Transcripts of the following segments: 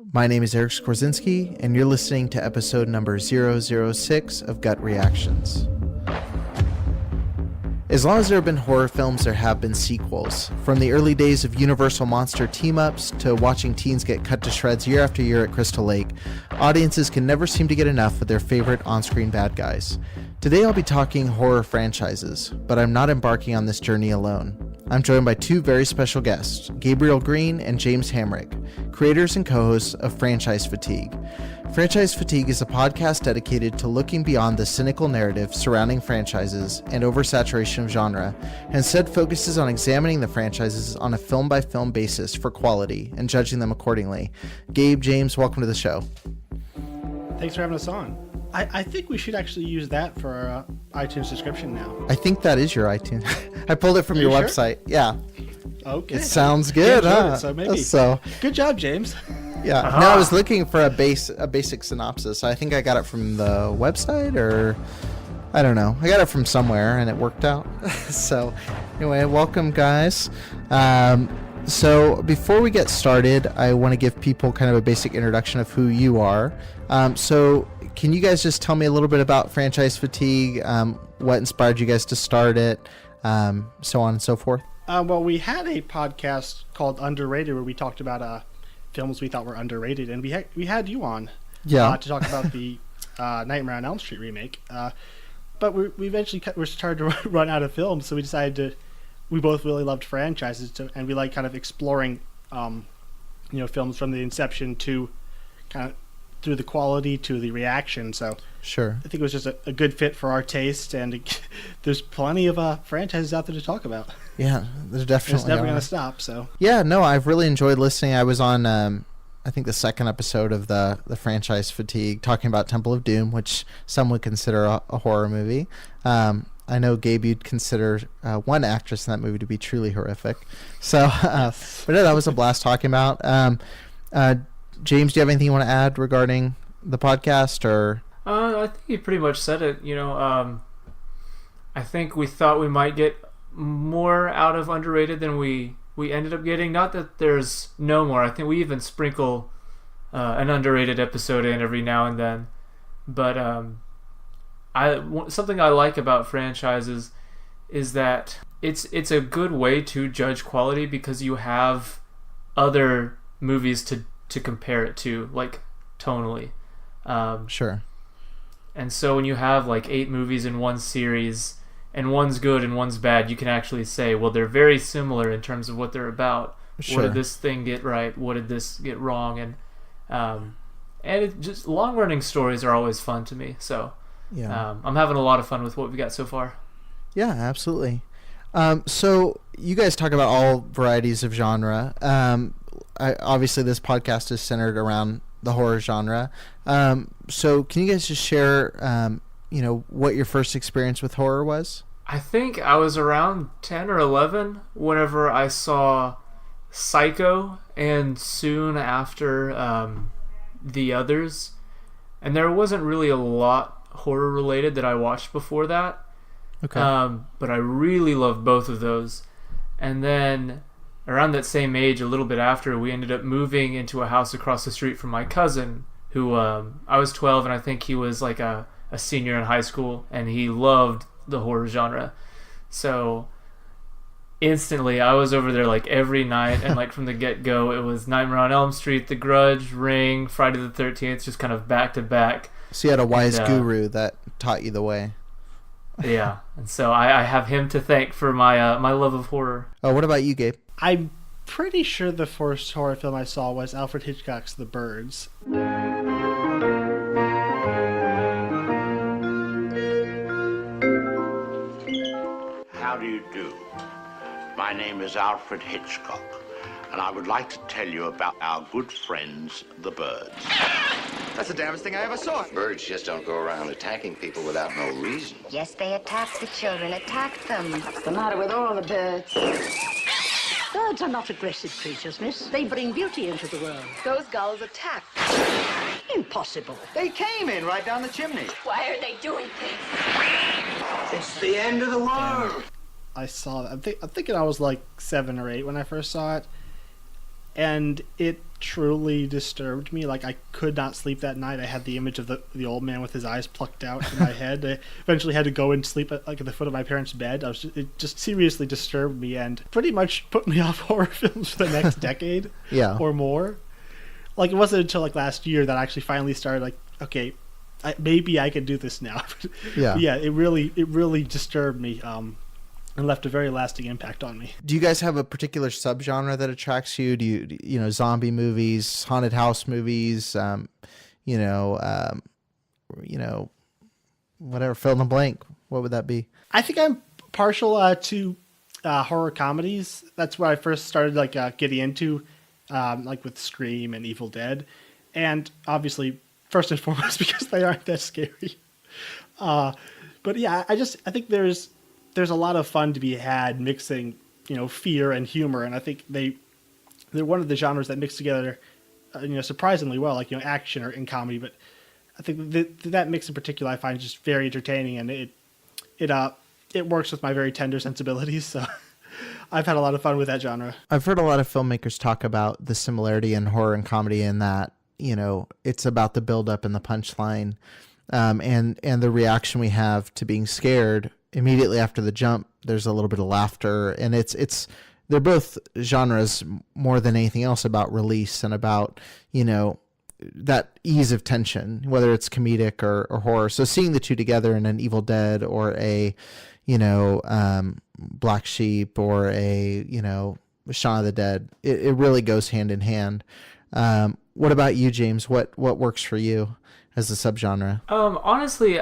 My name is Eric Skorzynski, and you're listening to episode number 006 of Gut Reactions. As long as there have been horror films, there have been sequels. From the early days of Universal monster team-ups to watching teens get cut to shreds year after year at Crystal Lake, audiences can never seem to get enough of their favorite on-screen bad guys. Today I'll be talking horror franchises, but I'm not embarking on this journey alone. I'm joined by two very special guests, Gabriel Green and James Hamrick, creators and co-hosts of Franchise Fatigue. Franchise Fatigue is a podcast dedicated to looking beyond the cynical narrative surrounding franchises and oversaturation of genre, and instead focuses on examining the franchises on a film-by-film basis for quality and judging them accordingly. Gabe, James, welcome to the show. Thanks for having us on. I think we should actually use that for our iTunes description now. I think that is your iTunes. I pulled it from your sure? website. Yeah. Okay. It sounds good, huh? So maybe. Good job, James. Yeah. No, I was looking for a basic synopsis. I think I got it from the website, or I don't know. I got it from somewhere, and it worked out. So, anyway, welcome, guys. So before we get started, I want to give people kind of a basic introduction of who you are. So can you guys just tell me a little bit about Franchise Fatigue, what inspired you guys to start it, so on and so forth? Well, we had a podcast called Underrated where we talked about films we thought were underrated, and we had you on to talk about the Nightmare on Elm Street remake. But we eventually we started to run out of films, so we decided to. We both really loved franchises, and we like kind of exploring, films from the inception to kind of through the quality to the reaction. So sure, I think it was just a good fit for our taste, and there's plenty of franchises out there to talk about. Yeah, there's definitely. It's never going to stop. So yeah, no, I've really enjoyed listening. I was on, I think the second episode of the Franchise Fatigue, talking about Temple of Doom, which some would consider a horror movie. I know, Gabe, you'd consider one actress in that movie to be truly horrific. So, but yeah, that was a blast talking about. James, do you have anything you want to add regarding the podcast, or? I think you pretty much said it. I think we thought we might get more out of Underrated than we ended up getting. Not that there's no more. I think we even sprinkle an Underrated episode in every now and then. But something I like about franchises is that it's a good way to judge quality because you have other movies to compare it to, like tonally. Sure. And so when you have like 8 movies in one series and one's good and one's bad, you can actually say, well, they're very similar in terms of what they're about. Sure. What did this thing get right? What did this get wrong? And just long running stories are always fun to me. So yeah, I'm having a lot of fun with what we got so far. Yeah, absolutely. So you guys talk about all varieties of genre. Obviously, this podcast is centered around the horror genre. So can you guys just share, what your first experience with horror was? I think I was around 10 or 11 whenever I saw Psycho, and soon after The Others. And there wasn't really a lot horror related that I watched before that. Okay. But I really loved both of those. And then around that same age, a little bit after, we ended up moving into a house across the street from my cousin, who I was 12 and I think he was like a senior in high school, and he loved the horror genre. So instantly I was over there like every night, and like from the get-go it was Nightmare on Elm Street, The Grudge, Ring, Friday the 13th, just kind of back to back. So you had a wise guru that taught you the way. Yeah, and so I have him to thank for my my love of horror. Oh, what about you, Gabe? I'm pretty sure the first horror film I saw was Alfred Hitchcock's The Birds. How do you do? My name is Alfred Hitchcock, and I would like to tell you about our good friends, the birds. That's the damnedest thing I ever saw. Birds just don't go around attacking people without no reason. Yes, they attacked the children, attacked them. What's the matter with all the birds? Birds are not aggressive creatures, miss. They bring beauty into the world. Those gulls attacked. Impossible. They came in right down the chimney. Why are they doing things? It's the end of the world. I saw that. I'm thinking I was like 7 or 8 when I first saw it. And it truly disturbed me. Like, I could not sleep that night. I had the image of the old man with his eyes plucked out in my head. I eventually had to go and sleep at the foot of my parents' bed. It just seriously disturbed me and pretty much put me off horror films for the next decade or more. Like, it wasn't until like last year that I actually finally started like, okay, maybe I can do this now. Yeah, it really disturbed me. And left a very lasting impact on me. Do you guys have a particular subgenre that attracts you? Do you zombie movies, haunted house movies, whatever, fill in the blank? What would that be? I think I'm partial to horror comedies. That's what I first started getting into, like with Scream and Evil Dead, and obviously first and foremost because they aren't that scary. But yeah, I think there's a lot of fun to be had mixing, fear and humor, and I think they're one of the genres that mix together, surprisingly well, like action or in comedy. But I think that mix in particular I find just very entertaining, and it works with my very tender sensibilities. So I've had a lot of fun with that genre. I've heard a lot of filmmakers talk about the similarity in horror and comedy in that it's about the build up and the punchline, and the reaction we have to being scared. Immediately after the jump, there's a little bit of laughter, and they're both genres more than anything else about release and about, that ease of tension, whether it's comedic or horror. So seeing the two together in an Evil Dead or a, Black Sheep or a, Shaun of the Dead, it really goes hand in hand. What about you, James? What works for you as a subgenre? Honestly,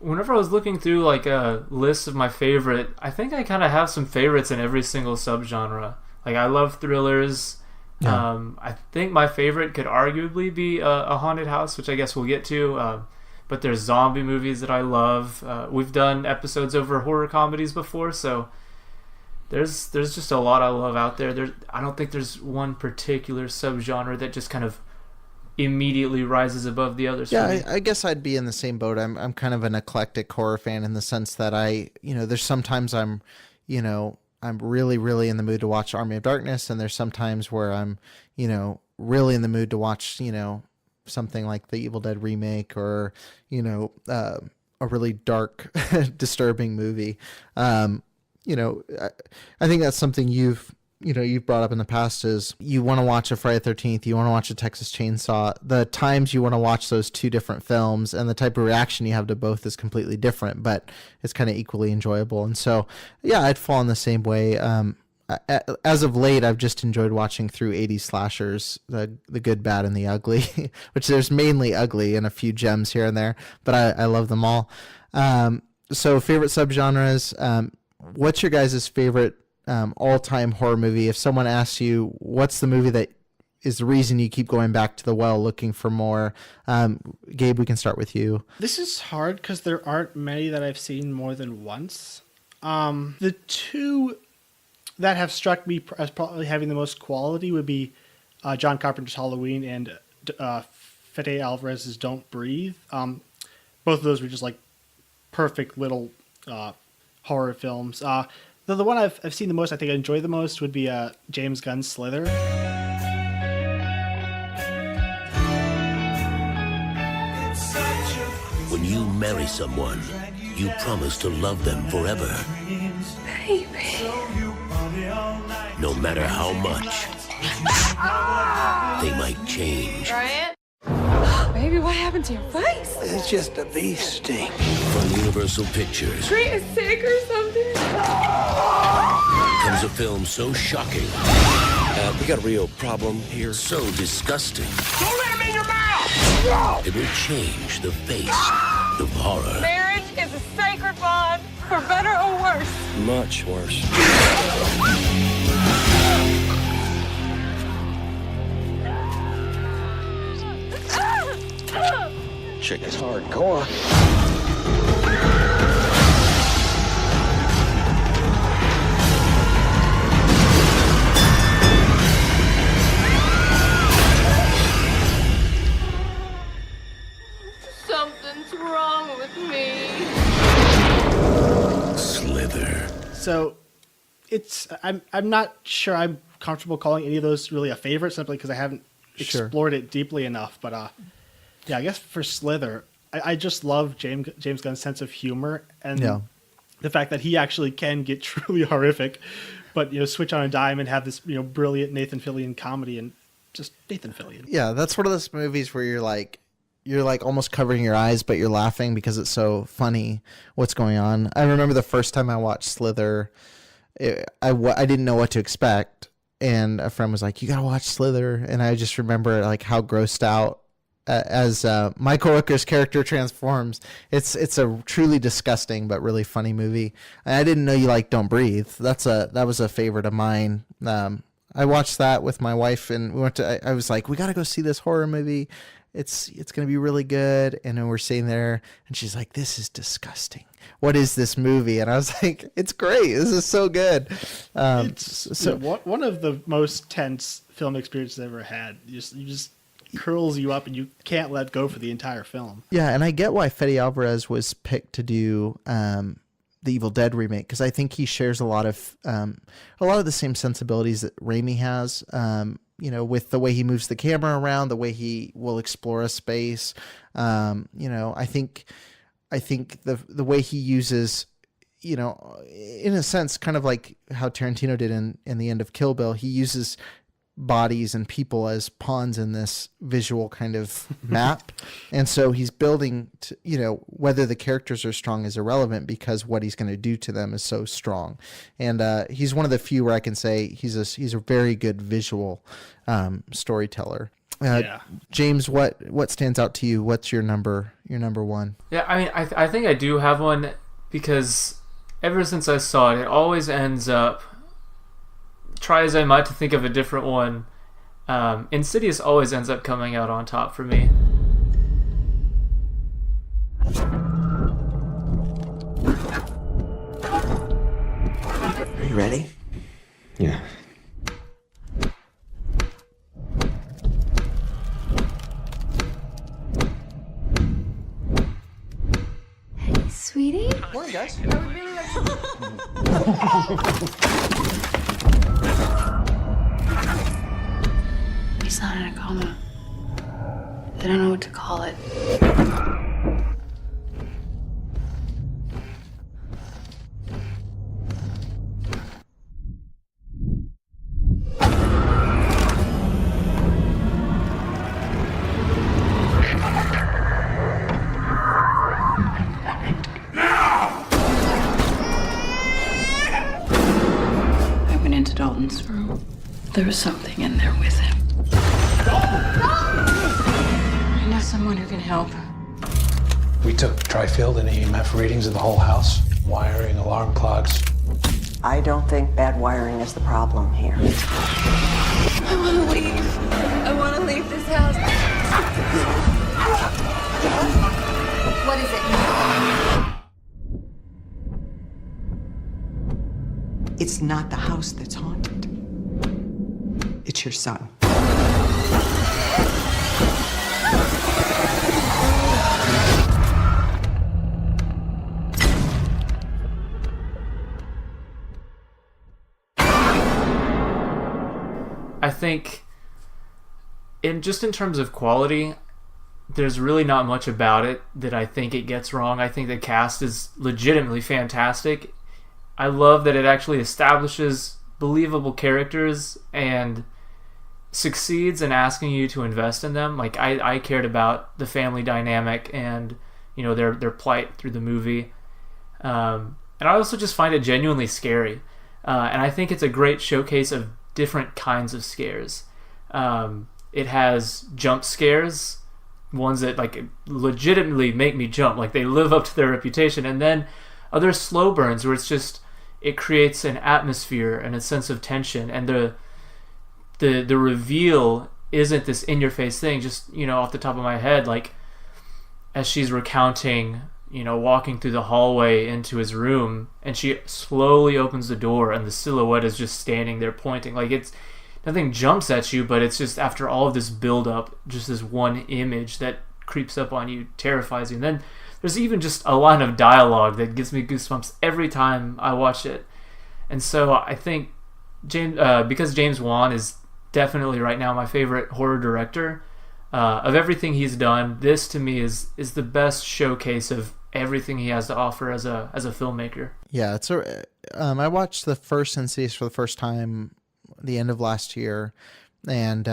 whenever I was looking through like a list of my favorite, I think I kind of have some favorites in every single subgenre. Like, I love thrillers. Yeah. I think my favorite could arguably be a haunted house, which I guess we'll get to. But there's zombie movies that I love. We've done episodes over horror comedies before, so there's just a lot I love out there. I don't think there's one particular subgenre that just kind of immediately rises above the others. Yeah, I guess I'd be in the same boat. I'm kind of an eclectic horror fan in the sense that there's sometimes I'm really, really in the mood to watch Army of Darkness, and there's sometimes where I'm, really in the mood to watch, something like the Evil Dead remake or, a really dark, disturbing movie. I think that's something you've brought up in the past is you want to watch a Friday the 13th, you want to watch a Texas Chainsaw. The times you want to watch those two different films and the type of reaction you have to both is completely different, but it's kind of equally enjoyable. And so, yeah, I'd fall in the same way. As of late, I've just enjoyed watching through 80s slashers, the good, bad, and the ugly, which there's mainly ugly and a few gems here and there, but I love them all. So favorite subgenres, what's your guys' favorite all-time horror movie? If someone asks you what's the movie that is the reason you keep going back to the well looking for more, Gabe, we can start with you. This is hard because there aren't many that I've seen more than once. The two that have struck me as probably having the most quality would be John Carpenter's Halloween and Fede Alvarez's Don't Breathe. Both of those were just like perfect little horror films. The one I've seen the most, I think I enjoy the most, would be James Gunn's Slither. When you marry someone, you promise to love them forever. Baby. No matter how much they might change. Right? Baby, what happened to your face? It's just a bee sting. From Universal Pictures Tree is sick or something? comes a film so shocking. We got a real problem here. So disgusting. Don't let him in your mouth! It will change the face of horror. Marriage is a sacred bond, for better or worse. Much worse. Chick is hardcore. Something's wrong with me. Slither. So, I'm not sure I'm comfortable calling any of those really a favorite, simply because I haven't explored it deeply enough. But yeah, I guess for Slither, I just love James Gunn's sense of humor and the fact that he actually can get truly horrific, but switch on a dime and have this brilliant Nathan Fillion comedy and just Nathan Fillion. Yeah, that's one of those movies where you're like almost covering your eyes, but you're laughing because it's so funny what's going on. I remember the first time I watched Slither, I didn't know what to expect, and a friend was like, "You gotta watch Slither," and I just remember like how grossed out as Michael Rooker's character transforms. It's a truly disgusting but really funny movie. And I didn't know you like Don't Breathe. That was a favorite of mine. I watched that with my wife, and we went to. I was like, "We gotta go see this horror movie. It's going to be really good." And then we're sitting there, and she's like, "This is disgusting. What is this movie?" And I was like, "It's great. This is so good." It's one of the most tense film experiences I've ever had. You just curls you up, and you can't let go for the entire film. Yeah, and I get why Fede Alvarez was picked to do the Evil Dead remake, because I think he shares a lot of the same sensibilities that Raimi has. With the way he moves the camera around, the way he will explore a space. I think the way he uses, in a sense, kind of like how Tarantino did in the end of Kill Bill, he uses bodies and people as pawns in this visual kind of map. And so he's building to, whether the characters are strong is irrelevant, because what he's going to do to them is so strong. And he's one of the few where I can say he's a very good visual storyteller. James, what stands out to you? What's your number one? Yeah, I mean, I think I do have one, because ever since I saw it, it always ends up, try as I might to think of a different one, Insidious always ends up coming out on top for me. Are you ready? Yeah. Hey, sweetie. Morning, guys. He's not in a coma. They don't know what to call it. I went into Dalton's room. There was something in there with him. I know someone who can help. We took tri-field and EMF readings of the whole house. Wiring, alarm clocks. I don't think bad wiring is the problem here. I want to leave. I want to leave this house. What is it? It's not the house that's haunted. It's your son. I think, in terms of quality, there's really not much about it that I think it gets wrong. I think the cast is legitimately fantastic. I love that it actually establishes believable characters and succeeds in asking you to invest in them. Like, I cared about the family dynamic and their plight through the movie, and I also just find it genuinely scary, and I think it's a great showcase of different kinds of scares. It has jump scares, ones that like legitimately make me jump, like they live up to their reputation, and then other slow burns where it creates an atmosphere and a sense of tension, and the reveal isn't this in-your-face thing. Just off the top of my head, like as she's recounting, walking through the hallway into his room, and she slowly opens the door, and the silhouette is just standing there pointing. Like, it's nothing jumps at you, but it's just after all of this build-up, just this one image that creeps up on you, terrifies you. And then there's even just a line of dialogue that gives me goosebumps every time I watch it. And so I think because James Wan is definitely right now my favorite horror director. Of everything he's done, this to me is the best showcase of everything he has to offer as a filmmaker. Yeah, I watched the first Insidious for the first time the end of last year, and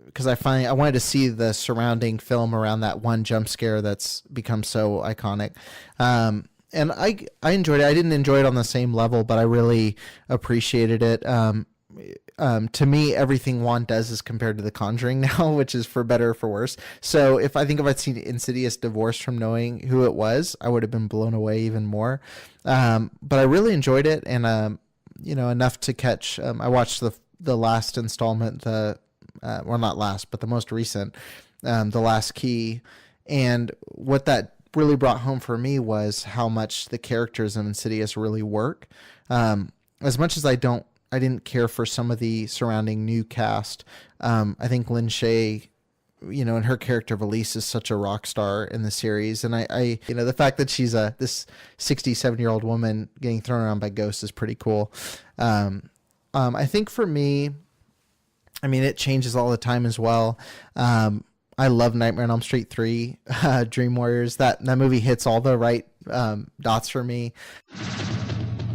because I wanted to see the surrounding film around that one jump scare that's become so iconic. And I enjoyed it. I didn't enjoy it on the same level, but I really appreciated it. To me, everything Wan does is compared to The Conjuring now, which is for better or for worse. So if I'd seen Insidious divorced from knowing who it was, I would have been blown away even more. But I really enjoyed it, and enough to catch. I watched the last installment, well, not last, but the most recent, The Last Key, and what that really brought home for me was how much the characters of Insidious really work. As much as I didn't care for some of the surrounding new cast. I think Lin Shaye, and her character of Elise is such a rock star in the series. And I the fact that she's this 67-year-old woman getting thrown around by ghosts is pretty cool. I think for me, it changes all the time as well. I love Nightmare on Elm Street 3, Dream Warriors. That movie hits all the right dots for me.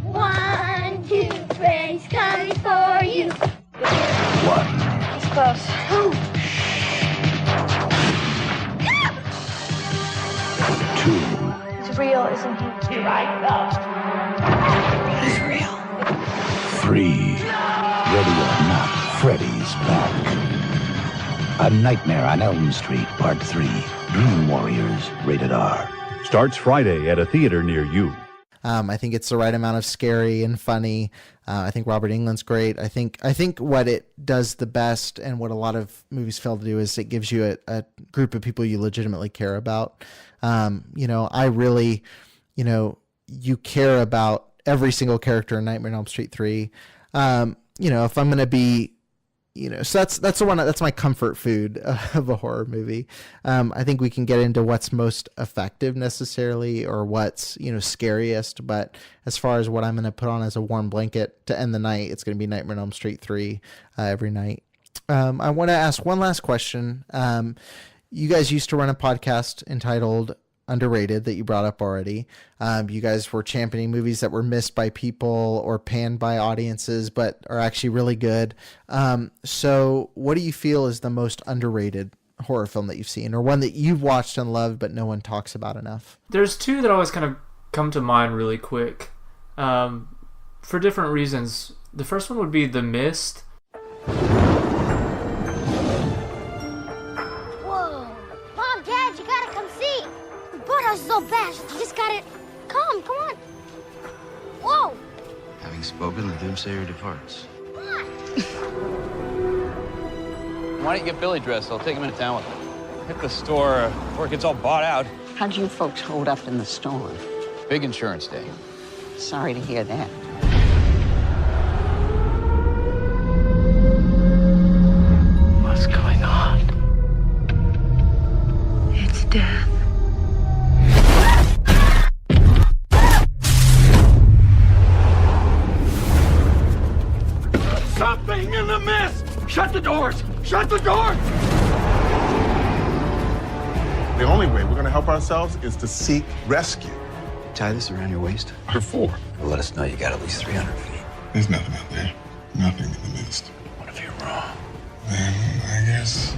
1, 2, Freddy's coming for you. 1. He's close. 2. He's real, isn't he? Here I come. He's real. 3. Ready or not, Freddy's back. A Nightmare on Elm Street, Part 3. Dream Warriors, rated R. Starts Friday at a theater near you. I think it's the right amount of scary and funny. I think Robert Englund's great. I think what it does the best, and what a lot of movies fail to do, is it gives you a group of people you legitimately care about. I really, you care about every single character in Nightmare on Elm Street 3. If I'm going to be, so that's the one, that's my comfort food of a horror movie. I think we can get into what's most effective necessarily, or what's, scariest, but as far as what I'm going to put on as a warm blanket to end the night, it's going to be Nightmare on Elm Street 3 every night. I want to ask one last question. You guys used to run a podcast entitled Underrated that you brought up already. You guys were championing movies that were missed by people or panned by audiences, but are actually really good. So what do you feel is the most underrated horror film that you've seen, or one that you've watched and loved but no one talks about enough? There's two that always kind of come to mind really quick, for different reasons. The first one would be The Mist. So fast, you just gotta come on. Whoa! Having spoken, the doomsayer departs. Come on. Why don't you get Billy dressed? I'll take him into town with him. Hit the store before it gets all bought out. How'd you folks hold up in the storm? Big insurance day. Sorry to hear that. What's going on? It's death. Something in the mist! Shut the doors! Shut the doors! The only way we're going to help ourselves is to seek rescue. Tie this around your waist. What for? Let us know you got at least 300 feet. There's nothing out there. Nothing in the mist. What if you're wrong? Then I guess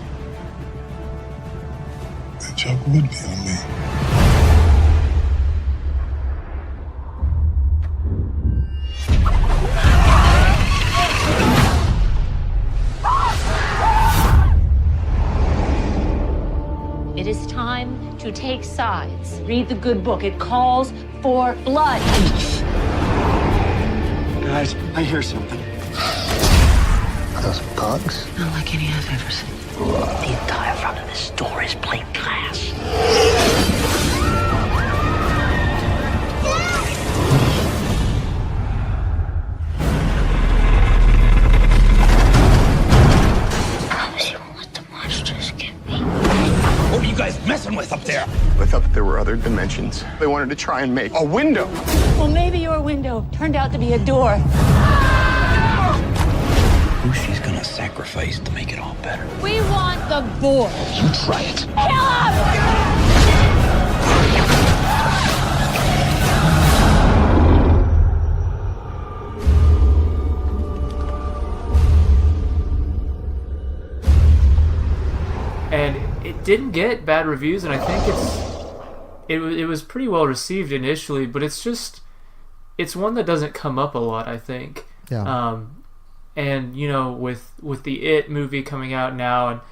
the joke would be on me. It is time to take sides. Read the good book. It calls for blood. Guys, I hear something. Are those bugs? Not like any I've ever seen. The entire front of this door is plate glass. What are you guys messing with up there? I thought that there were other dimensions. They wanted to try and make a window. Well, maybe your window turned out to be a door. who she's gonna sacrifice to make it all better. We want the boy. You try it. Kill him! And it didn't get bad reviews, and I think it was pretty well received initially, but it's one that doesn't come up a lot, I think. Yeah. And with the It movie coming out now,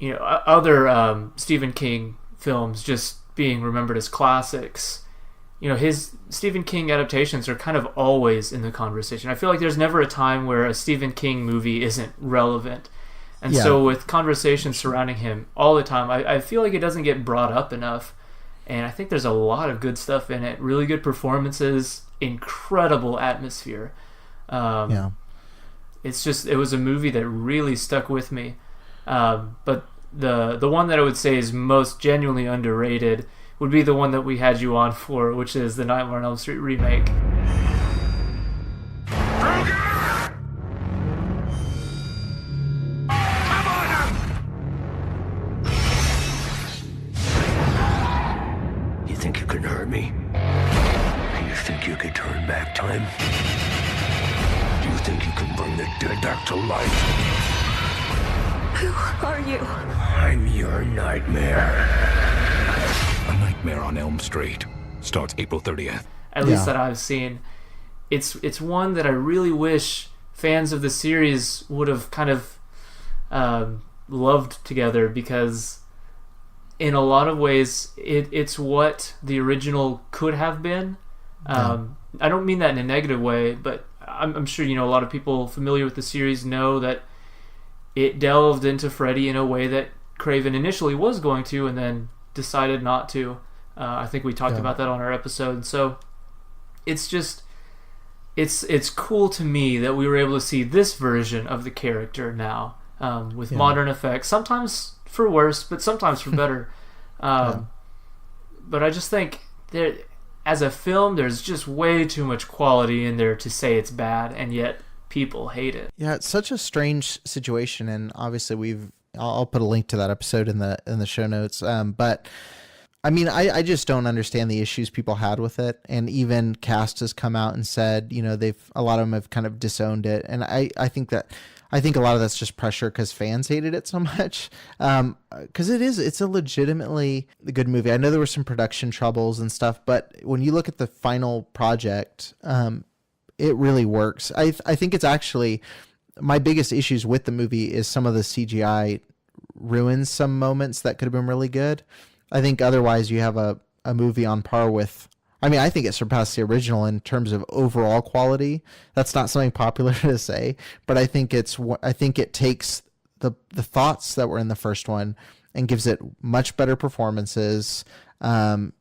and other Stephen King films just being remembered as classics, his Stephen King adaptations are kind of always in the conversation. I feel like there's never a time where a Stephen King movie isn't relevant. And so with conversations surrounding him all the time, I feel like it doesn't get brought up enough. And I think there's a lot of good stuff in it. Really good performances, incredible atmosphere. It was a movie that really stuck with me. But the one that I would say is most genuinely underrated would be the one that we had you on for, which is the Nightmare on Elm Street remake. You think you can hurt me? Do you think you can turn back time? Do you think you can bring the dead back to life? Who are you? I'm your nightmare. A Nightmare on Elm Street starts April 30th. At least that I've seen. It's one that I really wish fans of the series would have kind of loved together, because in a lot of ways it's what the original could have been. I don't mean that in a negative way, but I'm sure a lot of people familiar with the series know that it delved into Freddy in a way that Craven initially was going to, and then decided not to. I think we talked about that on our episode. So it's cool to me that we were able to see this version of the character now, with modern effects, sometimes for worse, but sometimes for better. But I just think that as a film, there's just way too much quality in there to say it's bad, and yet people hate it. Yeah, it's such a strange situation, and obviously I'll put a link to that episode in the show notes. But I mean, I just don't understand the issues people had with it, and even cast has come out and said, a lot of them have kind of disowned it, and I think a lot of that's just pressure because fans hated it so much. Because it's a legitimately good movie. I know there were some production troubles and stuff, but when you look at the final project, it really works. I think it's actually my biggest issues with the movie is some of the CGI ruins some moments that could have been really good. I think otherwise you have a movie on par with, I think it surpassed the original in terms of overall quality. That's not something popular to say, but I think it takes the thoughts that were in the first one and gives it much better performances, and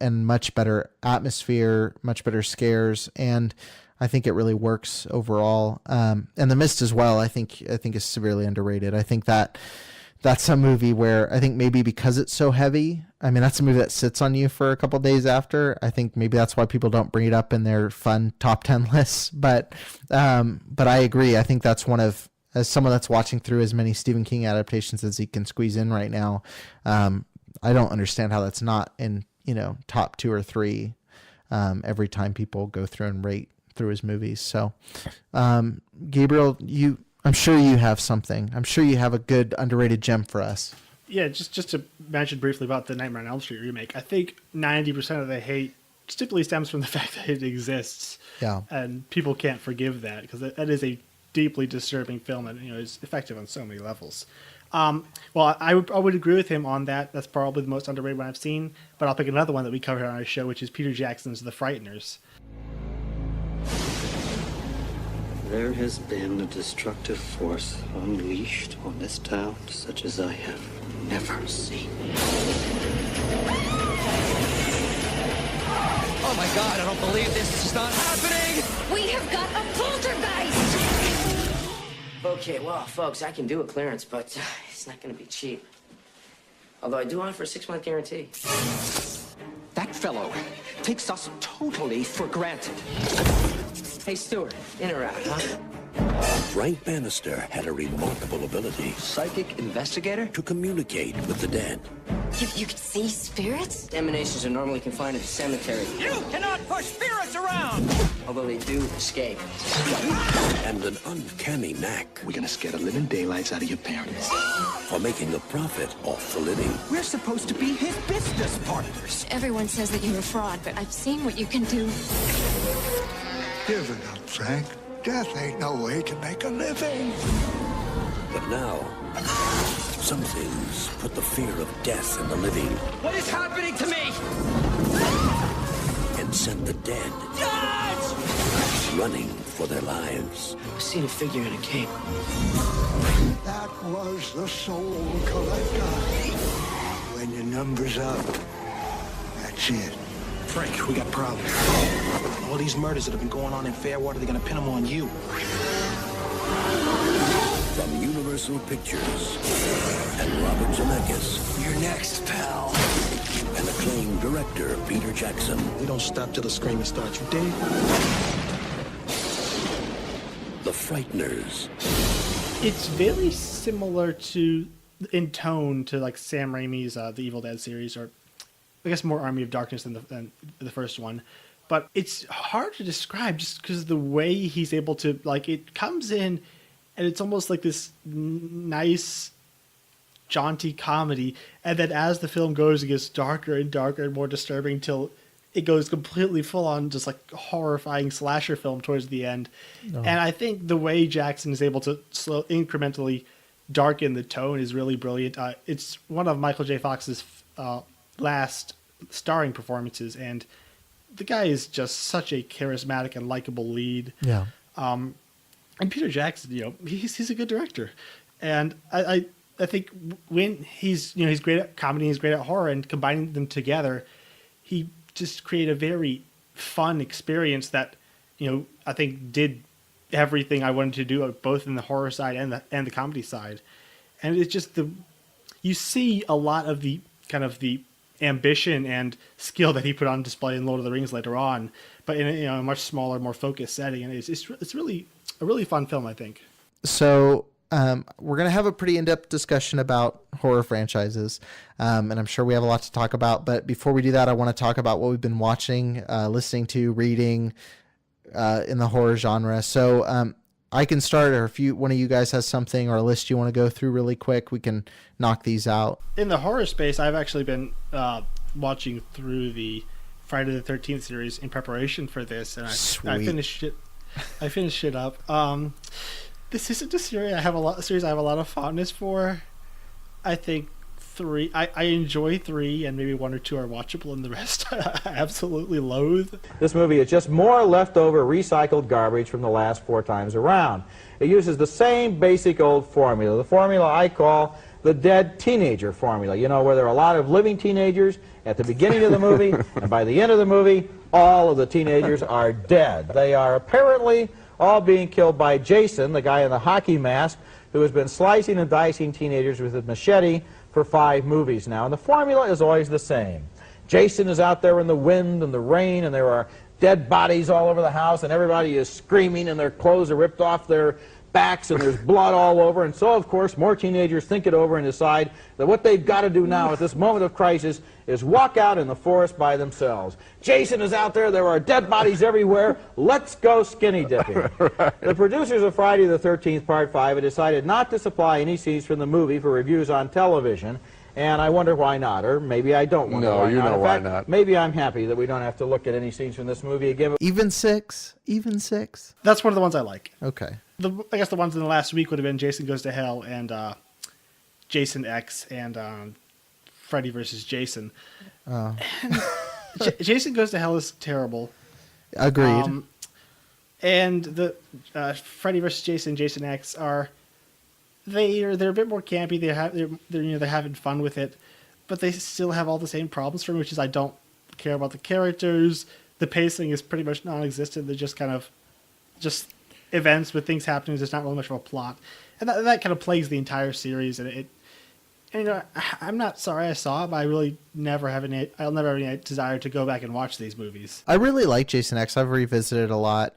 much better atmosphere, much better scares, and I think it really works overall. And The Mist as well, I think is severely underrated. I think that's a movie where I think maybe because it's so heavy, that's a movie that sits on you for a couple days after. I think maybe that's why people don't bring it up in their fun top 10 lists. But I agree. I think that's one of, as someone that's watching through as many Stephen King adaptations as he can squeeze in right now, I don't understand how that's not in, top 2 or 3 every time people go through and rate through his movies. So, Gabriel, I'm sure you have something. I'm sure you have a good underrated gem for us. Yeah, just to mention briefly about the Nightmare on Elm Street remake, I think 90% of the hate simply stems from the fact that it exists. Yeah. And people can't forgive that, because that is a deeply disturbing film and is effective on so many levels. Well, I would agree with him on that. That's probably the most underrated one I've seen. But I'll pick another one that we covered on our show, which is Peter Jackson's The Frighteners. There has been a destructive force unleashed on this town such as I have never seen. Oh my God, I don't believe this is not happening! We have got a poltergeist! Okay, well, folks, I can do a clearance, but it's not going to be cheap. Although I do offer a 6-month guarantee. That fellow takes us totally for granted. Hey, Stuart, in or out, huh? Frank Bannister had a remarkable ability. Psychic investigator? To communicate with the dead. You can see spirits? Emanations are normally confined to the cemetery. You cannot push spirits around! Although they do escape. And an uncanny knack. We're gonna scare the living daylights out of your parents. For making a profit off the living. We're supposed to be his business partners. Everyone says that you're a fraud, but I've seen what you can do. Give it up, Frank. Death ain't no way to make a living. But now, some things put the fear of death in the living. What is happening to me? And sent the dead running for their lives. I've seen a figure in a cape. That was the soul collector. When your number's up, that's it. Frank, we got problems. All these murders that have been going on in Fairwater, they're gonna pin them on you. From Universal Pictures and Robert Zemeckis. You're next, pal. And acclaimed director Peter Jackson. We don't stop till the screaming starts, you dig? The Frighteners. It's very similar to, in tone, to like Sam Raimi's The Evil Dead series, or I guess more Army of Darkness than the first one. But it's hard to describe just because of the way he's able to, like, it comes in and it's almost like this nice, jaunty comedy. And then as the film goes, it gets darker and darker and more disturbing till it goes completely full on just like horrifying slasher film towards the end. Oh. And I think the way Jackson is able to incrementally darken the tone is really brilliant. It's one of Michael J. Fox's last starring performances, and the guy is just such a charismatic and likable lead. Yeah. And Peter Jackson, he's a good director, and I think when he's great at comedy, he's great at horror, and combining them together, he just created a very fun experience that I think did everything I wanted to do, both in the horror side and the comedy side. And it's just you see a lot of the kind of the ambition and skill that he put on display in Lord of the Rings later on, but in a much smaller, more focused setting. And it's really a really fun film, I think. So we're going to have a pretty in-depth discussion about horror franchises, and I'm sure we have a lot to talk about. But before we do that, I want to talk about what we've been watching, listening to, reading in the horror genre. So I can start, or if one of you guys has something or a list you want to go through really quick, we can knock these out. In the horror space, I've actually been watching through the Friday the 13th series in preparation for this, and I finished it. I finished it up. This isn't a series I have a lot of fondness for. I think 3. I enjoy 3, and maybe 1 or 2 are watchable, and the rest I absolutely loathe. This movie is just more leftover recycled garbage from the last 4 times around. It uses the same basic old formula, the formula I call the dead teenager formula, where there are a lot of living teenagers at the beginning of the movie, and by the end of the movie, all of the teenagers are dead. They are apparently all being killed by Jason, the guy in the hockey mask, who has been slicing and dicing teenagers with a machete for 5 movies now. And the formula is always the same. Jason is out there in the wind and the rain, and there are dead bodies all over the house, and everybody is screaming, and their clothes are ripped off their backs, and there's blood all over. And so, of course, more teenagers think it over and decide that what they've got to do now at this moment of crisis is walk out in the forest by themselves. Jason is out there. There are dead bodies everywhere. Let's go skinny dipping. Right. The producers of Friday the 13th Part 5 have decided not to supply any scenes from the movie for reviews on television. And I wonder why not, or maybe I don't wonder why not. No, you know why not. Maybe I'm happy that we don't have to look at any scenes from this movie again. Even 6? Even 6? That's one of the ones I like. Okay. I guess the ones in the last week would have been Jason Goes to Hell and Jason X and Freddy versus Jason. Jason Goes to Hell is terrible. Agreed. And the Freddy versus Jason X are... They're a bit more campy. They're having fun with it, but they still have all the same problems for me, which is I don't care about the characters. The pacing is pretty much non-existent. They're just kind of just events with things happening. There's not really much of a plot, and that kind of plagues the entire series. And I'm not sorry I saw it, but I really I'll never have any desire to go back and watch these movies. I really like Jason X. I've revisited a lot.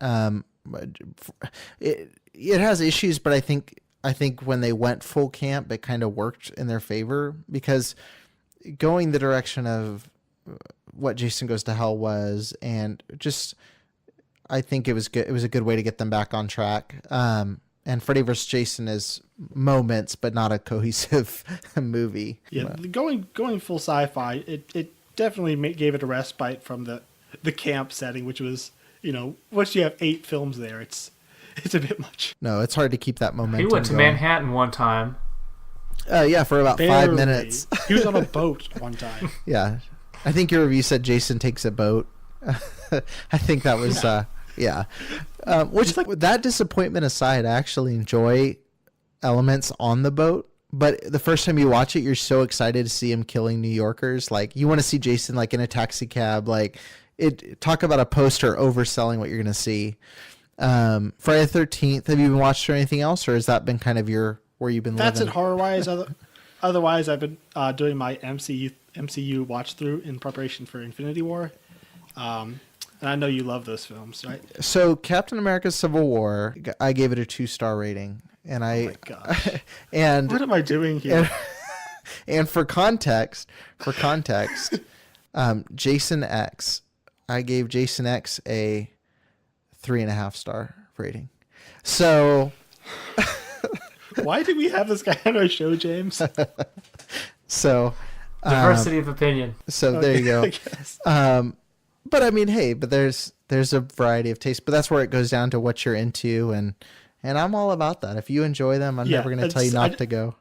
it has issues, but I think when they went full camp, it kind of worked in their favor, because going the direction of what Jason Goes to Hell was, and just I think it was good. It was a good way to get them back on track. And Freddy vs. Jason is moments, but not a cohesive movie. Yeah, going full sci-fi, it definitely gave it a respite from the camp setting, which was, once you have 8 films there, it's a bit much. No, it's hard to keep that momentum. He went to Manhattan one time. Yeah, for about 5 minutes. He was on a boat one time. Yeah. I think your review said Jason takes a boat. I think that was, yeah. Which, that disappointment aside, I actually enjoy elements on the boat. But the first time you watch it, you're so excited to see him killing New Yorkers. Like, you want to see Jason, like, in a taxi cab. Like, talk about a poster overselling what you're going to see. Friday the 13th, have you been watched or anything else? Or has that been kind of where you've been That's living? it horror-wise. Otherwise, I've been doing my MCU watch-through in preparation for Infinity War. And I know you love those films, right? So Captain America Civil War, I gave it a 2-star rating. And oh my gosh. And what am I doing here? And for context, Jason X, I gave Jason X a 3.5-star rating. So Why did we have this guy on our show, James? So diversity of opinion. So there you go. But I mean, hey, but there's a variety of tastes, but that's where it goes down to what you're into, and I'm all about that. If you enjoy them, I'm never going to tell you not to go.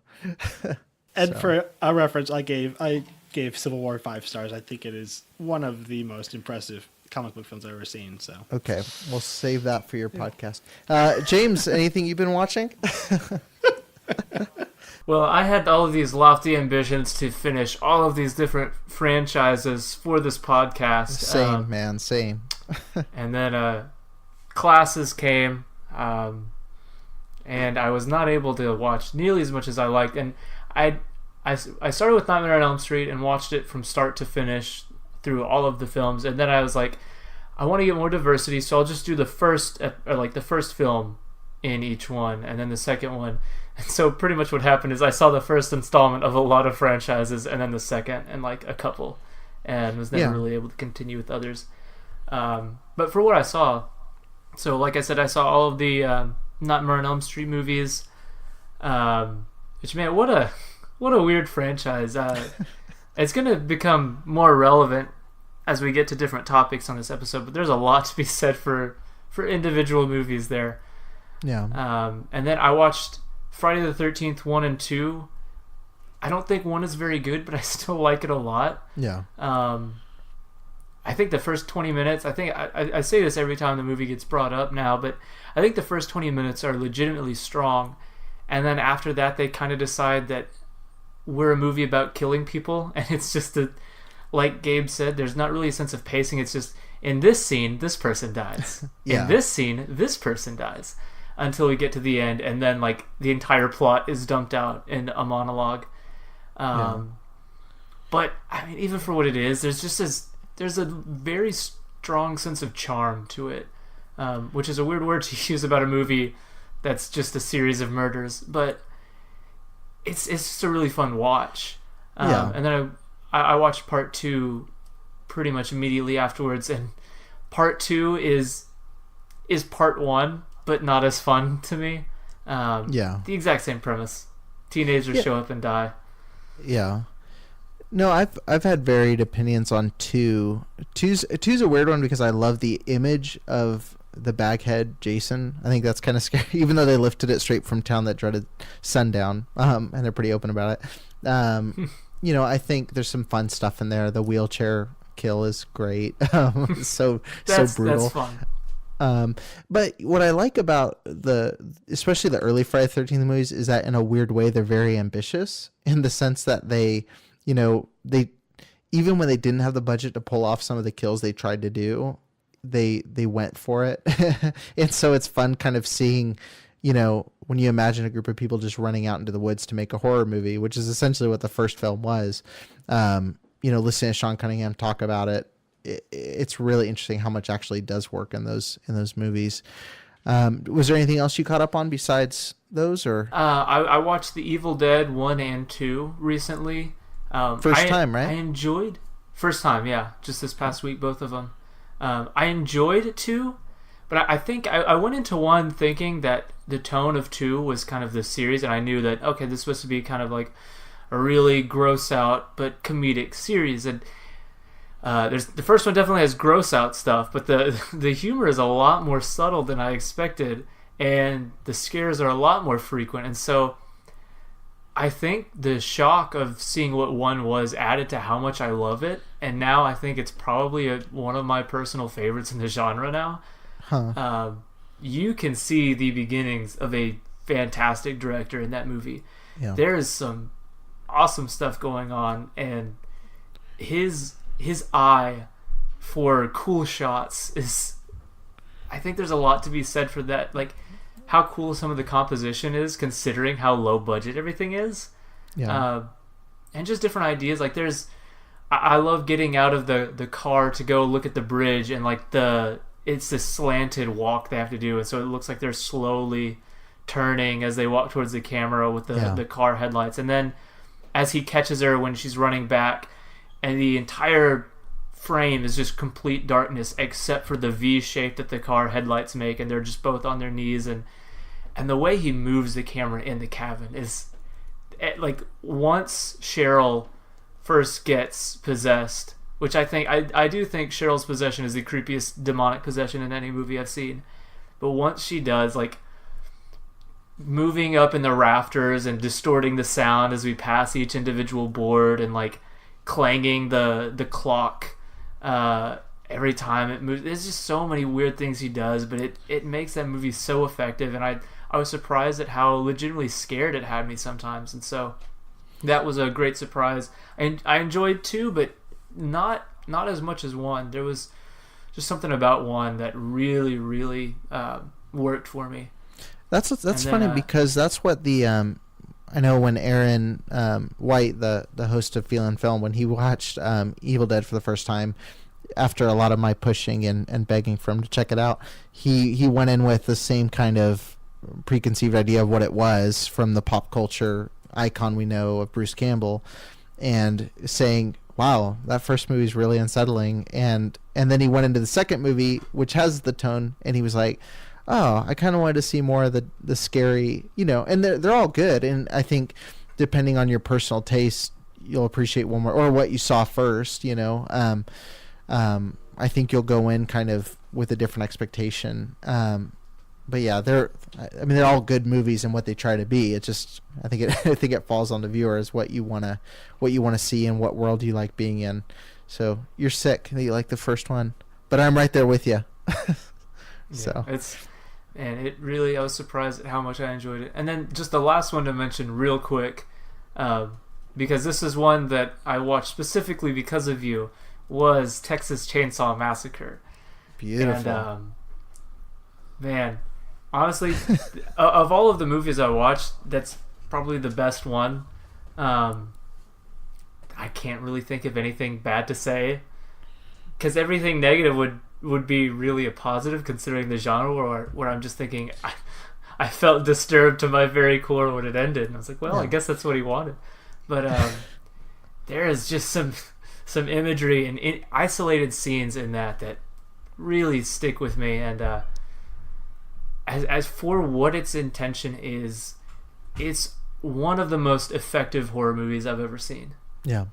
And for a reference, I gave Civil War 5 stars. I think it is one of the most impressive comic book films I've ever seen. So okay, we'll save that for your podcast. James, anything you've been watching? Well, I had all of these lofty ambitions to finish all of these different franchises for this podcast. Same, man, same. And then classes came, and I was not able to watch nearly as much as I liked. And I started with Nightmare on Elm Street and watched it from start to finish through all of the films. And then I was like, I want to get more diversity, so I'll just do the first film in each one, and then the second one. And so pretty much what happened is I saw the first installment of a lot of franchises, and then the second, and like a couple, and was never really able to continue with others. But for what I saw, so like I said, I saw all of the Nightmare on Elm Street movies. Which, man, what a weird franchise. It's going to become more relevant as we get to different topics on this episode, but there's a lot to be said for individual movies there. Yeah. And then I watched Friday the 13th 1 and 2. I don't think 1 is very good, but I still like it a lot. Yeah. I think the first 20 minutes, I say this every time the movie gets brought up now, but I think the first 20 minutes are legitimately strong. And then after that, they kind of decide that we're a movie about killing people. And it's just like Gabe said, there's not really a sense of pacing. It's just, in this scene, this person dies. Yeah. In this scene, this person dies. Until we get to the end, and then like the entire plot is dumped out in a monologue. But I mean, even for what it is, there's a very strong sense of charm to it, which is a weird word to use about a movie that's just a series of murders. But it's just a really fun watch. And then I watched part 2 pretty much immediately afterwards, and part 2 is part 1. But not as fun to me. The exact same premise. Teenagers show up and die. Yeah. No, I've had varied opinions on 2. Two's a weird one because I love the image of the baghead Jason. I think that's kind of scary, even though they lifted it straight from Town That Dreaded Sundown, and they're pretty open about it. I think there's some fun stuff in there. The wheelchair kill is great. so brutal. That's fun. But what I like about especially the early Friday the 13th movies is that in a weird way they're very ambitious in the sense that they even when they didn't have the budget to pull off some of the kills they tried to do, they went for it. And so it's fun kind of seeing, when you imagine a group of people just running out into the woods to make a horror movie, which is essentially what the first film was. Listening to Sean Cunningham talk about it, it's really interesting how much actually does work in those movies. Was there anything else you caught up on besides those, or? I watched The Evil Dead 1 and 2 recently. First time, right? I enjoyed... First time, yeah. Just this past week, both of them. I enjoyed 2, but I think I went into 1 thinking that the tone of 2 was kind of the series, and I knew that, okay, this is supposed to be kind of like a really gross out but comedic series, and the first one definitely has gross out stuff, but the humor is a lot more subtle than I expected, and the scares are a lot more frequent, and so I think the shock of seeing what 1 was added to how much I love it, and now I think it's probably one of my personal favorites in the genre now. You can see the beginnings of a fantastic director in that movie. Yeah. There is some awesome stuff going on, and his eye for cool shots is, I think there's a lot to be said for that, like how cool some of the composition is considering how low budget everything is. And just different ideas, like I love getting out of the car to go look at the bridge, and like it's this slanted walk they have to do, and so it looks like they're slowly turning as they walk towards the camera with the car headlights, and then as he catches her when she's running back, and the entire frame is just complete darkness except for the V shape that the car headlights make, and they're just both on their knees, and the way he moves the camera in the cabin is like, once Cheryl first gets possessed, which I do think Cheryl's possession is the creepiest demonic possession in any movie I've seen, but once she does, like, moving up in the rafters and distorting the sound as we pass each individual board, and like clanging the clock every time it moves. There's just so many weird things he does, but it makes that movie so effective, and I was surprised at how legitimately scared it had me sometimes, and so that was a great surprise. And I enjoyed 2, but not as much as 1. There was just something about 1 that really, really worked for me. That's funny, because that's what the I know when Aaron White, the host of Feel and Film, when he watched Evil Dead for the first time, after a lot of my pushing and begging for him to check it out, he went in with the same kind of preconceived idea of what it was from the pop culture icon we know of Bruce Campbell, and saying, wow, that first movie is really unsettling, and then he went into the second movie, which has the tone, and he was like, oh, I kind of wanted to see more of the scary, and they're all good, and I think depending on your personal taste, you'll appreciate one more, or what you saw first, I think you'll go in kind of with a different expectation. But yeah, they're all good movies in what they try to be. It just, I think it falls on the viewer as what you wanna see and what world you like being in. So you're sick that you like the first one, but I'm right there with you. So it really, I was surprised at how much I enjoyed it. And then just the last one to mention real quick, because this is one that I watched specifically because of you, was Texas Chainsaw Massacre. Beautiful. And man, honestly, of all of the movies I watched, that's probably the best one. I can't really think of anything bad to say, because everything negative would be really a positive considering the genre, where I'm just thinking I felt disturbed to my very core when it ended, and I was like, well, yeah. I guess that's what he wanted. But there is just some imagery and isolated scenes in that really stick with me, and as for what its intention is, it's one of the most effective horror movies I've ever seen. Yeah.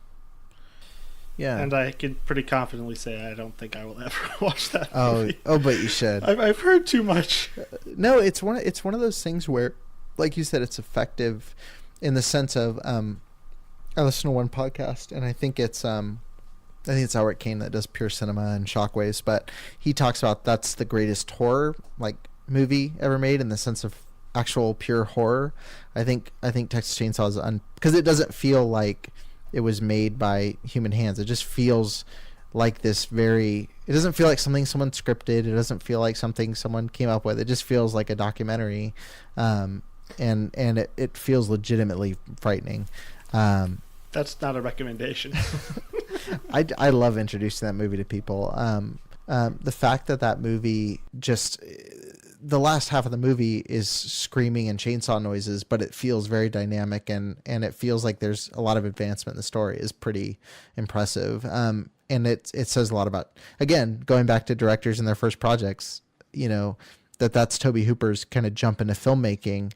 Yeah. And I can pretty confidently say I don't think I will ever watch that movie. Oh, but you should. I've heard too much. No, it's one of those things where, like you said, it's effective in the sense of I listened to one podcast, and I think it's Howard Kane that does Pure Cinema and Shockwaves, but he talks about that's the greatest horror movie ever made in the sense of actual pure horror. I think Texas Chainsaw is because it doesn't feel like it was made by human hands. It just feels like this it doesn't feel like something someone scripted. It doesn't feel like something someone came up with. It just feels like a documentary, and it feels legitimately frightening. That's not a recommendation. I love introducing that movie to people. The fact that movie just the last half of the movie is screaming and chainsaw noises, but it feels very dynamic, and it feels like there's a lot of advancement in the story. Is pretty impressive. And it says a lot about, again, going back to directors in their first projects, that's Tobe Hooper's kind of jump into filmmaking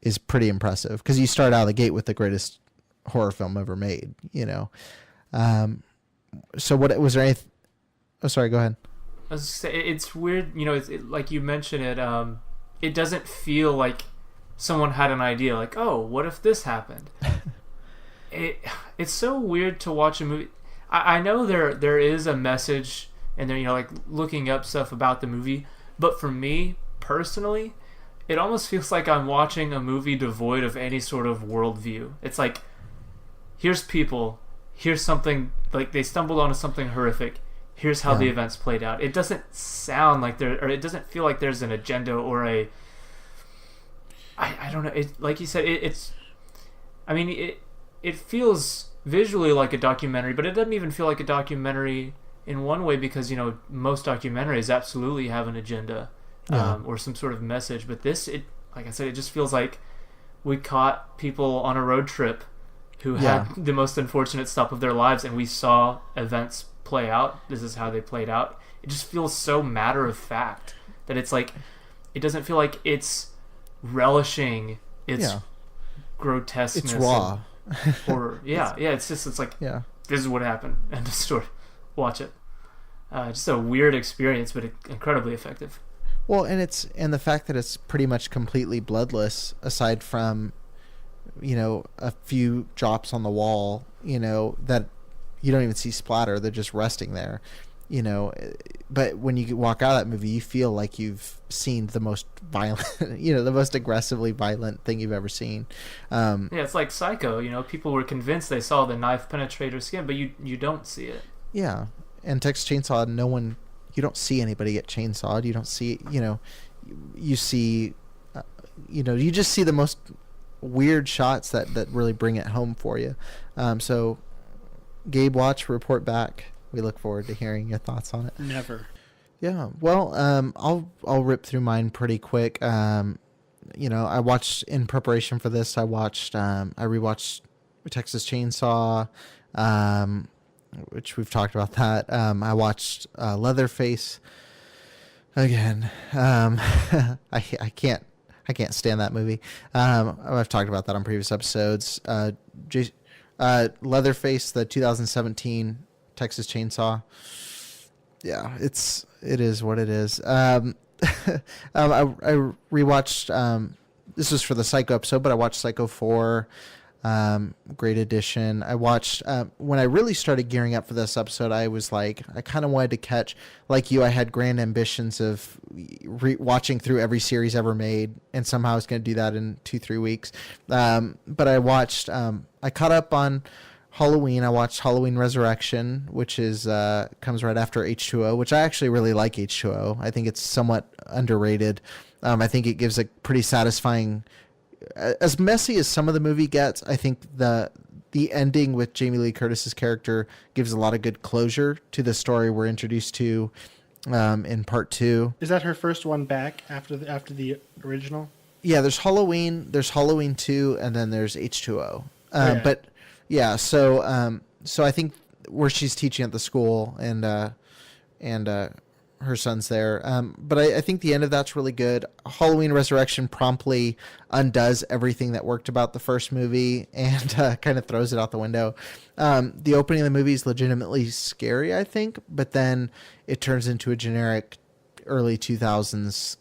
is pretty impressive, because you start out of the gate with the greatest horror film ever made, So what was there anything? Oh, sorry, go ahead. I was just say, it's weird, like you mentioned it. It doesn't feel like someone had an idea, like, oh, what if this happened? It's so weird to watch a movie. I know there is a message, and there, like looking up stuff about the movie, but for me personally, it almost feels like I'm watching a movie devoid of any sort of worldview. It's like, here's people, here's something, like they stumbled onto something horrific. Here's how the events played out. It doesn't sound like it doesn't feel like there's an agenda or I don't know. It, like you said, it feels visually like a documentary, but it doesn't even feel like a documentary in one way, because most documentaries absolutely have an agenda or some sort of message. But this, like I said, it just feels like we caught people on a road trip who had the most unfortunate stop of their lives, and we saw events play out. This is how they played out. It just feels so matter of fact that it's like, it doesn't feel like it's relishing its grotesqueness. It's raw. Horror. It's like, this is what happened. End of story. Watch it. Just a weird experience, but incredibly effective. Well, and the fact that it's pretty much completely bloodless, aside from, a few drops on the wall, that you don't even see splatter. They're just resting there, but when you walk out of that movie, you feel like you've seen the most violent, the most aggressively violent thing you've ever seen. It's like Psycho. People were convinced they saw the knife penetrate her skin, but you don't see it. Yeah. And Texas Chainsaw, you don't see anybody get chainsawed. You don't see, you see, you just see the most weird shots that really bring it home for you. So Gabe, watch, report back. We look forward to hearing your thoughts on it. Never. Yeah. Well, I'll rip through mine pretty quick. I watched, in preparation for this, I rewatched Texas Chainsaw, which we've talked about that. I watched Leatherface again. I can't stand that movie. I've talked about that on previous episodes. Leatherface, the 2017 Texas Chainsaw. Yeah, it is what it is. I rewatched. This was for the Psycho episode, but I watched Psycho 4. Great addition. I watched when I really started gearing up for this episode. I was like, I kind of wanted to catch, like you, I had grand ambitions of watching through every series ever made, and somehow I was going to do that in 2-3 weeks. But I watched. I caught up on Halloween. I watched Halloween Resurrection, which is comes right after H2O, which I actually really like. H2O. I think it's somewhat underrated. I think it gives a pretty satisfying. As messy as some of the movie gets, I think the ending with Jamie Lee Curtis's character gives a lot of good closure to the story we're introduced to in part 2. Is that her first one back after the original? Yeah, there's Halloween 2, and then there's H2O. But yeah, so I think where she's teaching at the school and her son's there. But I think the end of that's really good. Halloween Resurrection promptly undoes everything that worked about the first movie and kind of throws it out the window. The opening of the movie is legitimately scary, I think, but then it turns into a generic early 2000s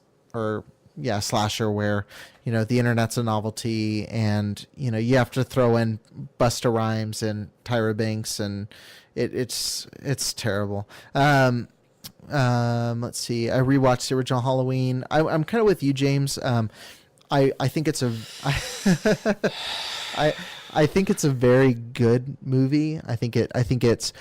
slasher where, the internet's a novelty and, you have to throw in Busta Rhymes and Tyra Banks, and it's terrible. Let's see. I rewatched the original Halloween. I'm kind of with you, James. I think it's I think it's a very good movie. I think it's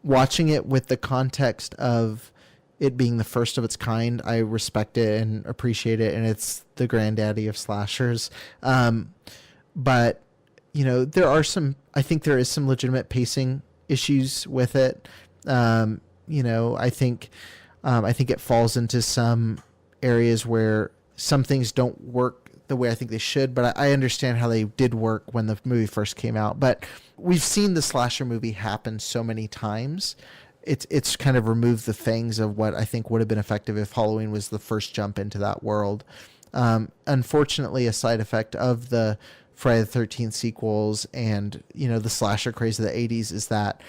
watching it with the context of it being the first of its kind. I respect it and appreciate it, and it's the granddaddy of slashers. But I think there is some legitimate pacing issues with it. I think it falls into some areas where some things don't work the way I think they should, but I understand how they did work when the movie first came out. But we've seen the slasher movie happen so many times. It's kind of removed the fangs of what I think would have been effective if Halloween was the first jump into that world. Unfortunately, a side effect of the Friday the 13th sequels and, the slasher craze of the 80s is that,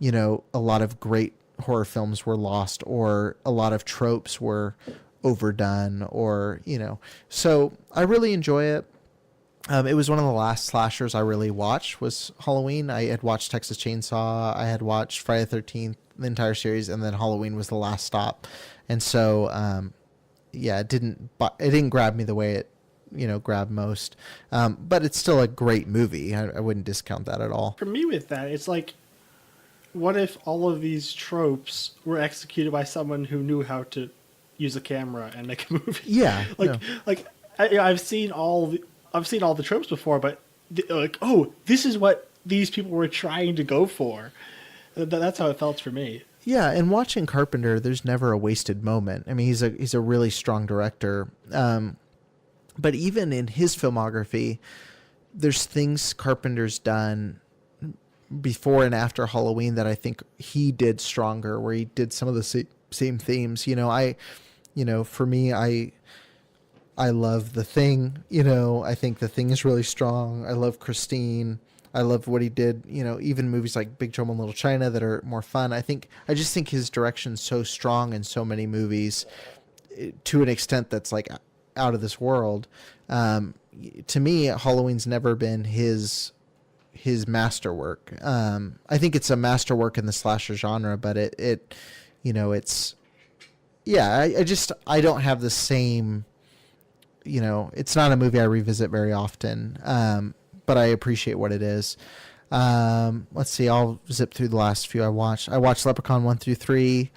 a lot of great horror films were lost, or a lot of tropes were overdone, or, so I really enjoy it. It was one of the last slashers I really watched was Halloween. I had watched Texas Chainsaw. I had watched Friday the 13th, the entire series, and then Halloween was the last stop. And so, it didn't grab me the way it, grabbed most. But it's still a great movie. I wouldn't discount that at all. For me with that, it's like, what if all of these tropes were executed by someone who knew how to use a camera and make a movie? Yeah. I've seen all the tropes before, but this is what these people were trying to go for. That's how it felt for me. Yeah, and watching Carpenter, there's never a wasted moment. I mean, he's a really strong director. But even in his filmography, there's things Carpenter's done before and after Halloween that I think he did stronger, where he did some of the same themes. For me, I love The Thing. I think The Thing is really strong. I love Christine. I love what he did, even movies like Big Trouble in Little China that are more fun. I just think his direction's so strong in so many movies to an extent that's like out of this world. To me, Halloween's never been his masterwork. I think it's a masterwork in the slasher genre, but I don't have the same, it's not a movie I revisit very often. But I appreciate what it is. Let's see. I'll zip through the last few I watched. I watched Leprechaun 1 through 3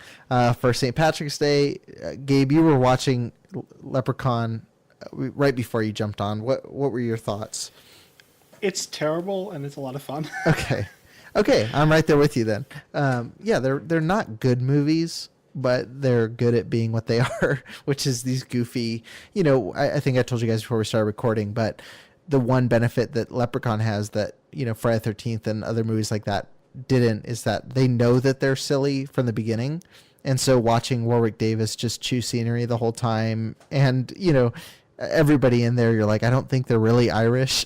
for St. Patrick's Day. Gabe, you were watching Leprechaun right before you jumped on. What were your thoughts? It's terrible and it's a lot of fun. Okay, I'm right there with you then. They're not good movies, but they're good at being what they are, which is these goofy. I think I told you guys before we started recording, but the one benefit that Leprechaun has that, Friday the 13th and other movies like that didn't is that they know that they're silly from the beginning. And so watching Warwick Davis just chew scenery the whole time and, everybody in there, you're like, I don't think they're really Irish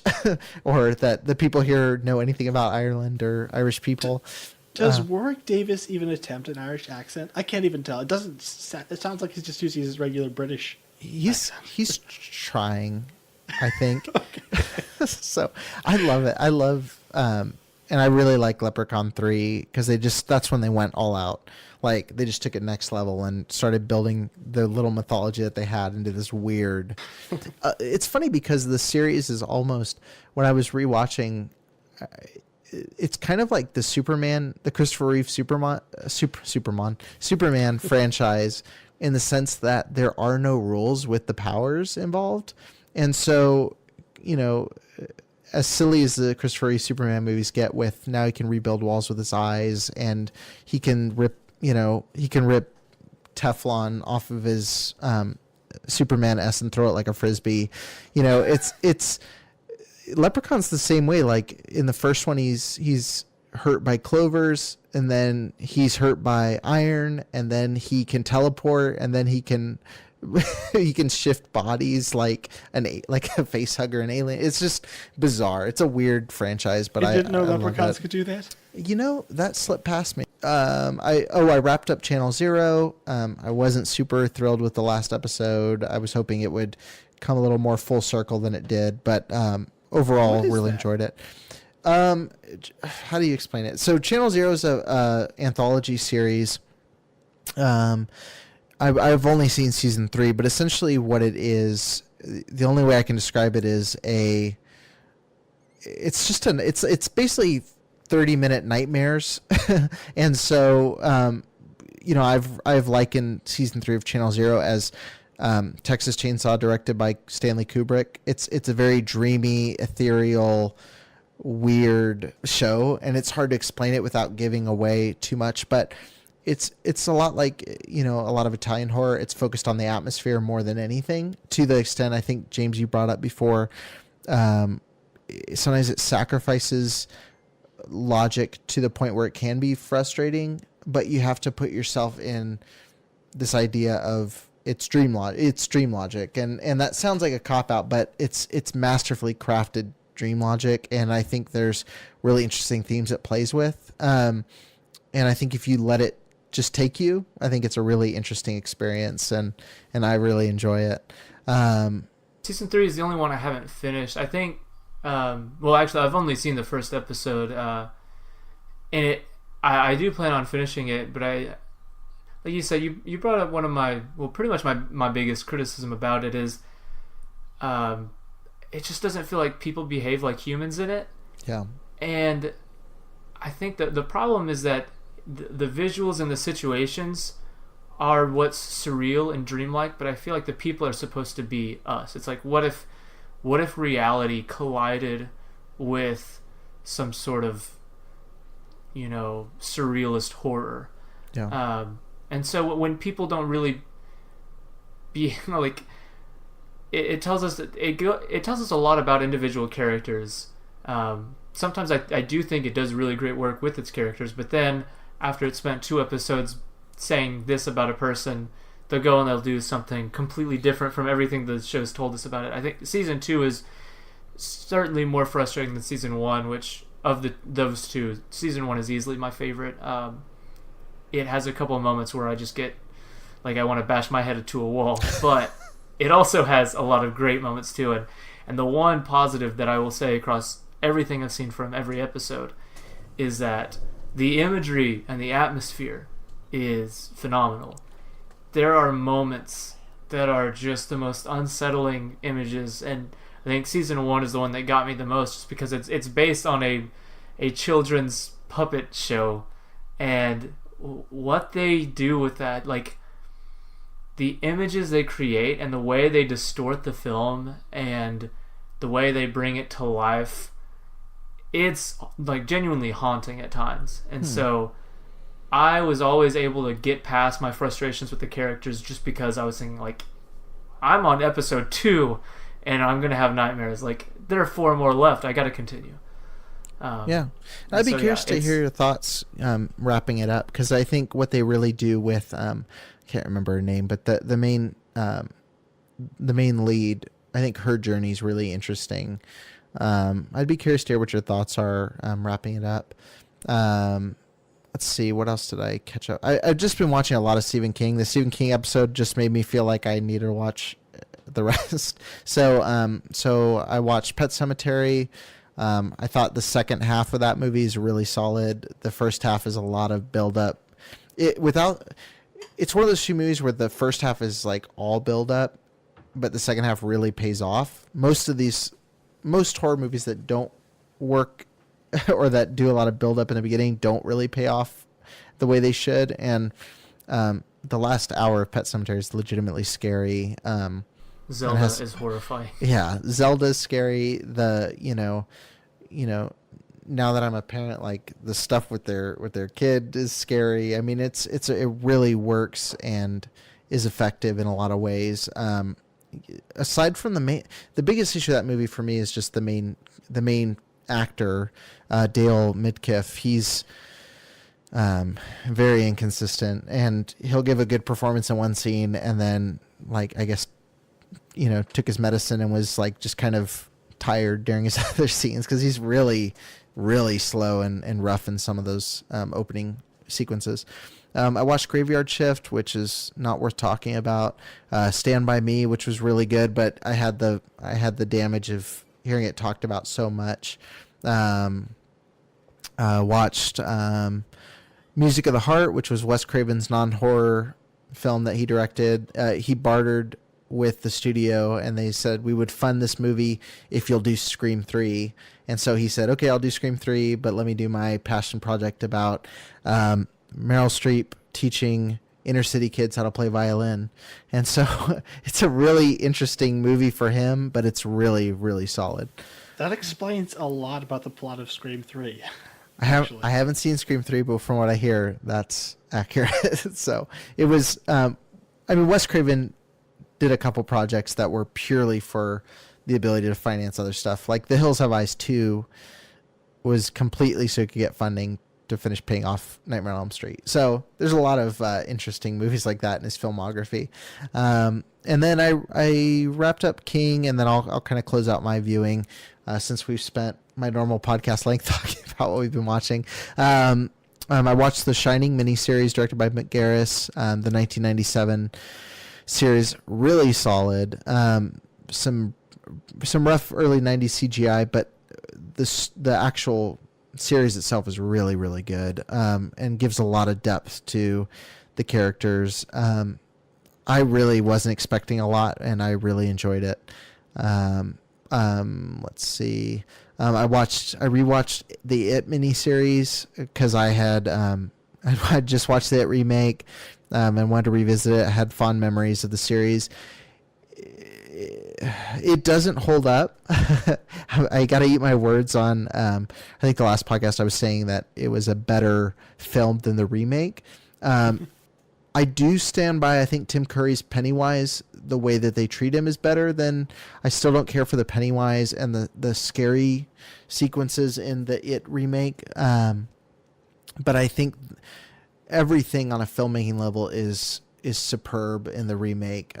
or that the people here know anything about Ireland or Irish people. Does Warwick Davis even attempt an Irish accent? I can't even tell. It sounds like he's just using his regular British accent. He's trying, I think. So I love it. I love, and I really like Leprechaun 3 because that's when they went all out. Like they just took it next level and started building the little mythology that they had into this weird. It's funny because the series is almost, when I was rewatching, it's kind of like the Christopher Reeve Superman franchise, in the sense that there are no rules with the powers involved. And so, as silly as the Christopher Reeve Superman movies get, with now he can rebuild walls with his eyes and he can rip Teflon off of his Superman S and throw it like a Frisbee. It's Leprechaun's the same way. Like in the first one, he's hurt by clovers, and then he's hurt by iron, and then he can teleport, and then he can shift bodies like a face hugger, an alien. It's just bizarre. It's a weird franchise, but I didn't know Leprechauns could do that. That slipped past me. I wrapped up Channel Zero. I wasn't super thrilled with the last episode. I was hoping it would come a little more full circle than it did, but overall really enjoyed it. How do you explain it? So Channel Zero is a anthology series. I've only seen season 3, but essentially what it is, the only way I can describe it is it's basically 30-minute nightmares. And so, I've likened season 3 of Channel Zero as Texas Chainsaw, directed by Stanley Kubrick. It's a very dreamy, ethereal, weird show, and it's hard to explain it without giving away too much, but it's a lot like, you know, a lot of Italian horror. It's focused on the atmosphere more than anything, to the extent I think, James, you brought up before. Sometimes it sacrifices logic to the point where it can be frustrating, but you have to put yourself in this idea of it's dream logic, and that sounds like a cop out, but it's masterfully crafted dream logic, and I think there's really interesting themes it plays with. And I think if you let it just take you, I think it's a really interesting experience, and I really enjoy it. Season 3 is the only one I haven't finished. I think, well, actually, I've only seen the first episode, and I do plan on finishing it, but like you said, you brought up one of my, well, pretty much my biggest criticism about it is, it just doesn't feel like people behave like humans in it. Yeah. And I think that the problem is that the visuals and the situations are what's surreal and dreamlike, but I feel like the people are supposed to be us. It's like, what if reality collided with some sort of, you know, surrealist horror? Yeah. And so when people don't really be, you know, like, it tells us that it tells us a lot about individual characters. Sometimes I do think it does really great work with its characters, but then after it's spent 2 episodes saying this about a person, they'll go and they'll do something completely different from everything the show's told us about it. I think season 2 is certainly more frustrating than season 1, which of those two, season 1 is easily my favorite. It has a couple of moments where I just get like I want to bash my head into a wall, but it also has a lot of great moments too. And the one positive that I will say across everything I've seen from every episode is that the imagery and the atmosphere is phenomenal. There are moments that are just the most unsettling images, and I think season 1 is the one that got me the most, just because it's based on a children's puppet show, and what they do with that, like the images they create and the way they distort the film and the way they bring it to life, it's like genuinely haunting at times. And so I was always able to get past my frustrations with the characters just because I was thinking, like, I'm on episode 2 and I'm gonna have nightmares. Like, there are 4 more left. I gotta continue. Yeah, I'd be curious to hear your thoughts wrapping it up, because I think what they really do with I can't remember her name, but the main lead, I think her journey is really interesting. I'd be curious to hear what your thoughts are wrapping it up. Let's see, what else did I catch up? I've just been watching a lot of Stephen King. The Stephen King episode just made me feel like I needed to watch the rest. So I watched Pet Sematary. I thought the second half of that movie is really solid. The first half is a lot of build up. It's one of those 2 movies where the first half is like all build up, but the second half really pays off. Most horror movies that don't work or that do a lot of build up in the beginning don't really pay off the way they should. And the last hour of Pet Sematary is legitimately scary. Zelda is horrifying. Yeah, Zelda's scary. Now that I'm a parent, like the stuff with their kid is scary. I mean, it really works and is effective in a lot of ways. Aside from the biggest issue of that movie for me is just the main actor, Dale Midkiff. He's very inconsistent, and he'll give a good performance in one scene and then, like, I guess, took his medicine and was like just kind of tired during his other scenes, because he's really, really slow and rough in some of those opening sequences. I watched Graveyard Shift, which is not worth talking about. Stand By Me, which was really good, but I had the damage of hearing it talked about so much. Watched Music of the Heart, which was Wes Craven's non-horror film that he directed. He bartered with the studio, and they said, we would fund this movie if you'll do Scream 3. And so he said, okay, I'll do Scream 3, but let me do my passion project about Meryl Streep teaching inner city kids how to play violin. And so it's a really interesting movie for him, but it's really, really solid. That explains a lot about the plot of Scream 3. I haven't seen Scream 3, but from what I hear, that's accurate. So it was. Wes Craven did a couple projects that were purely for the ability to finance other stuff. Like The Hills Have Eyes 2 was completely so he could get funding to finish paying off Nightmare on Elm Street. So there's a lot of interesting movies like that in his filmography. And then I wrapped up King, and then I'll kind of close out my viewing since we've spent my normal podcast length talking about what we've been watching. I watched the Shining miniseries directed by Mick Garris, the 1997 series, really solid. Some rough early 90s CGI, but the actual series itself is really, really good, and gives a lot of depth to the characters. I really wasn't expecting a lot, and I really enjoyed it. Let's see. I rewatched the It miniseries because I just watched the It remake, and wanted to revisit it. I had fond memories of the series. It doesn't hold up. I got to eat my words on, I think the last podcast I was saying that it was a better film than the remake. I do stand by, I think Tim Curry's Pennywise, the way that they treat him is better than, I still don't care for the Pennywise and the scary sequences in the It remake. But I think everything on a filmmaking level is superb in the remake.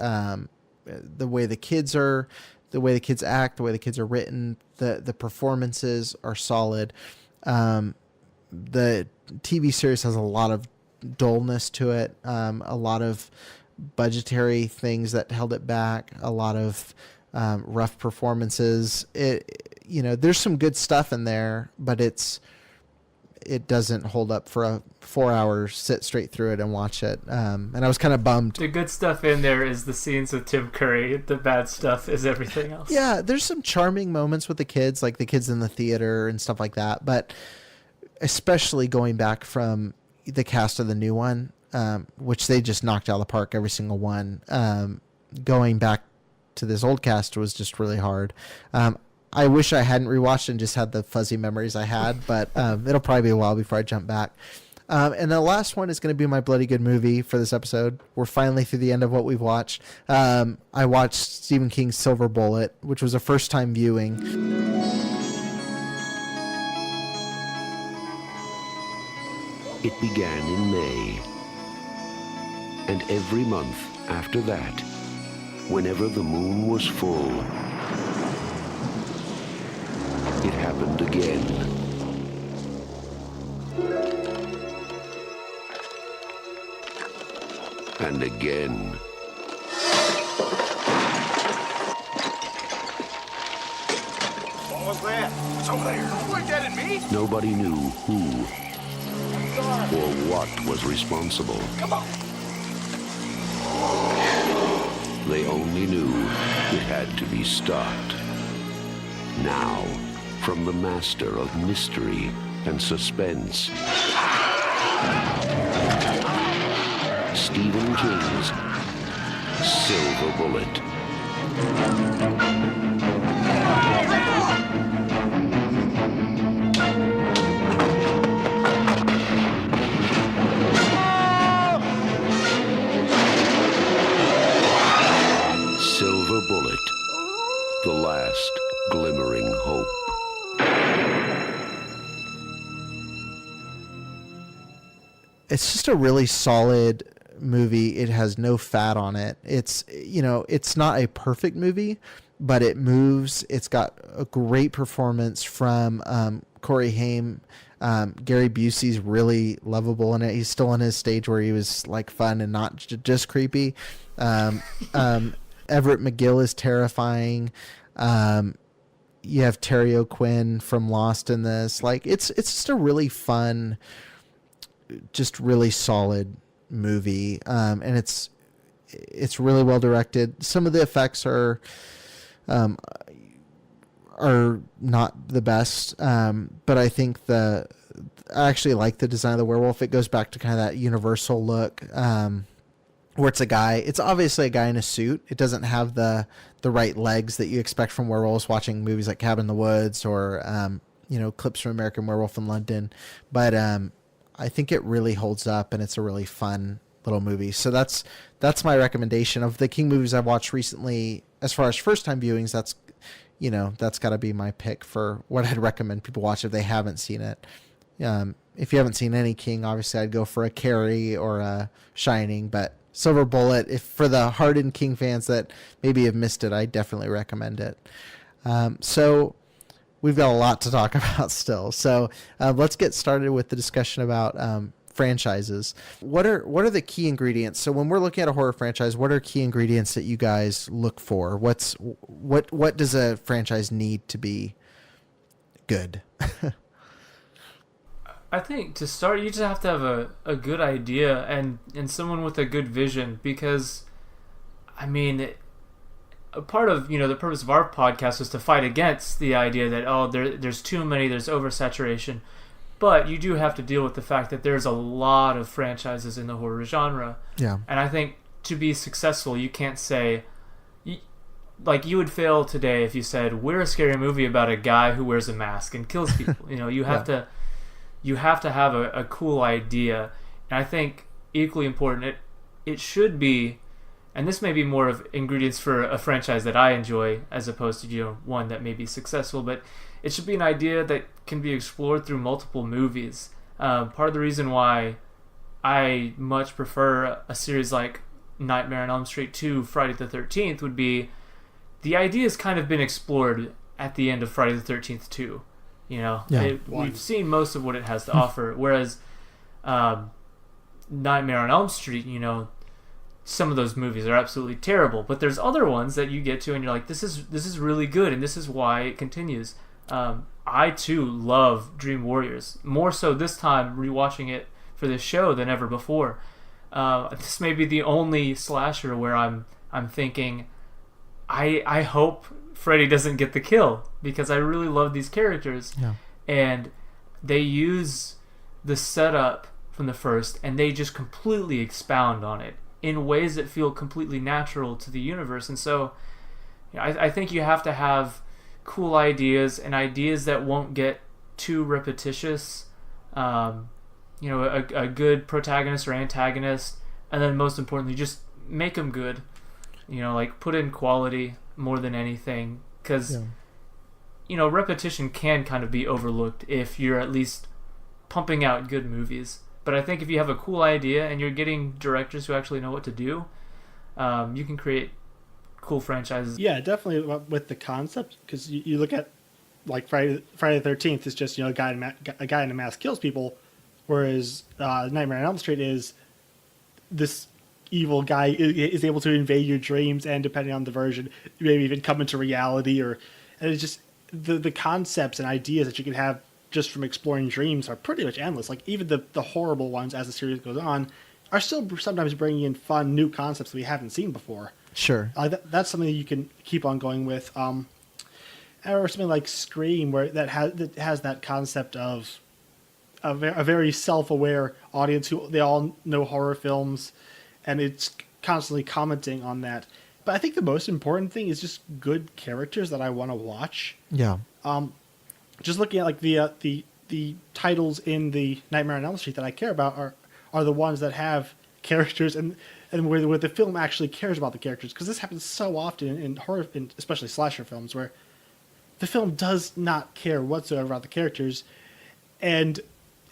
The way the kids are, the way the kids act, the way the kids are written, the performances are solid. The TV series has a lot of dullness to it, a lot of budgetary things that held it back, a lot of rough performances. There's some good stuff in there, but it doesn't hold up for a 4 hour sit straight through it and watch it. And I was kind of bummed. The good stuff in there is the scenes with Tim Curry. The bad stuff is everything else. Yeah, there's some charming moments with the kids, like the kids in the theater and stuff like that. But especially going back from the cast of the new one, which they just knocked out of the park, every single one. Going back to this old cast was just really hard. I wish I hadn't rewatched and just had the fuzzy memories I had, but it'll probably be a while before I jump back. And the last one is going to be my bloody good movie for this episode. We're finally through the end of what we've watched. I watched Stephen King's Silver Bullet, which was a first-time viewing. It began in May, and every month after that, whenever the moon was full, it happened again. And again. What was that? It's over there. Point that at me. Nobody knew who or what was responsible. Come on. They only knew it had to be stopped. Now, from the master of mystery and suspense, Stephen King's Silver Bullet. Silver Bullet, the last glimmering hope. It's just a really solid movie. It has no fat on it. It's not a perfect movie, but it moves. It's got a great performance from Corey Haim. Gary Busey's really lovable in it. He's still in his stage where he was like fun and not just creepy. Everett McGill is terrifying. You have Terry O'Quinn from Lost in this. Like it's just a really fun, just really solid movie. And it's really well directed. Some of the effects are not the best. But I think I actually like the design of the werewolf. It goes back to kind of that Universal look, where it's a guy. It's obviously a guy in a suit. It doesn't have the right legs that you expect from werewolves watching movies like Cabin in the Woods or clips from American Werewolf in London, but I think it really holds up, and it's a really fun little movie. So that's my recommendation of the King movies I've watched recently. As far as first time viewings, that's got to be my pick for what I'd recommend people watch if they haven't seen it. If you haven't seen any King, obviously I'd go for a Carrie or a Shining, but Silver Bullet, if for the hardened King fans that maybe have missed it, I definitely recommend it. So we've got a lot to talk about still. So let's get started with the discussion about franchises. What are the key ingredients? So when we're looking at a horror franchise, what are key ingredients that you guys look for? What does a franchise need to be good? I think to start, you just have to have a good idea and someone with a good vision, because, I mean, a part of, the purpose of our podcast is to fight against the idea that, there's too many, there's oversaturation. But you do have to deal with the fact that there's a lot of franchises in the horror genre. Yeah. And I think to be successful, you can't say, like, you would fail today if you said, we're a scary movie about a guy who wears a mask and kills people. You have to... You have to have a cool idea. And I think equally important, it should be, and this may be more of ingredients for a franchise that I enjoy as opposed to one that may be successful, but it should be an idea that can be explored through multiple movies. Part of the reason why I much prefer a series like Nightmare on Elm Street 2, Friday the 13th would be the idea has kind of been explored at the end of Friday the 13th 2. We've seen most of what it has to offer. Whereas Nightmare on Elm Street, some of those movies are absolutely terrible, but there's other ones that you get to and you're like, this is really good, and this is why it continues. I too love Dream Warriors, more so this time rewatching it for this show than ever before. This may be the only slasher where I'm thinking, I hope Freddy doesn't get the kill, because I really love these characters. Yeah. And they use the setup from the first and they just completely expound on it in ways that feel completely natural to the universe. And so I think you have to have cool ideas and ideas that won't get too repetitious. A good protagonist or antagonist, and then most importantly, just make them good. Like put in quality more than anything, because repetition can kind of be overlooked if you're at least pumping out good movies. But I think if you have a cool idea and you're getting directors who actually know what to do, you can create cool franchises. Yeah, definitely with the concept, because you look at like Friday the 13th is just a guy in a mask kills people, whereas Nightmare on Elm Street is this evil guy is able to invade your dreams, and depending on the version, maybe even come into reality. And it's just the concepts and ideas that you can have just from exploring dreams are pretty much endless. Like even the horrible ones as the series goes on are still sometimes bringing in fun new concepts that we haven't seen before. Sure. That's something that you can keep on going with. Or something like Scream, where that has that concept of a very self-aware audience who they all know horror films, and it's constantly commenting on that. But I think the most important thing is just good characters that I want to watch. Yeah. Just looking at like the titles in the Nightmare on Elm Street that I care about are the ones that have characters and where the film actually cares about the characters, because this happens so often in horror, especially slasher films, where the film does not care whatsoever about the characters, and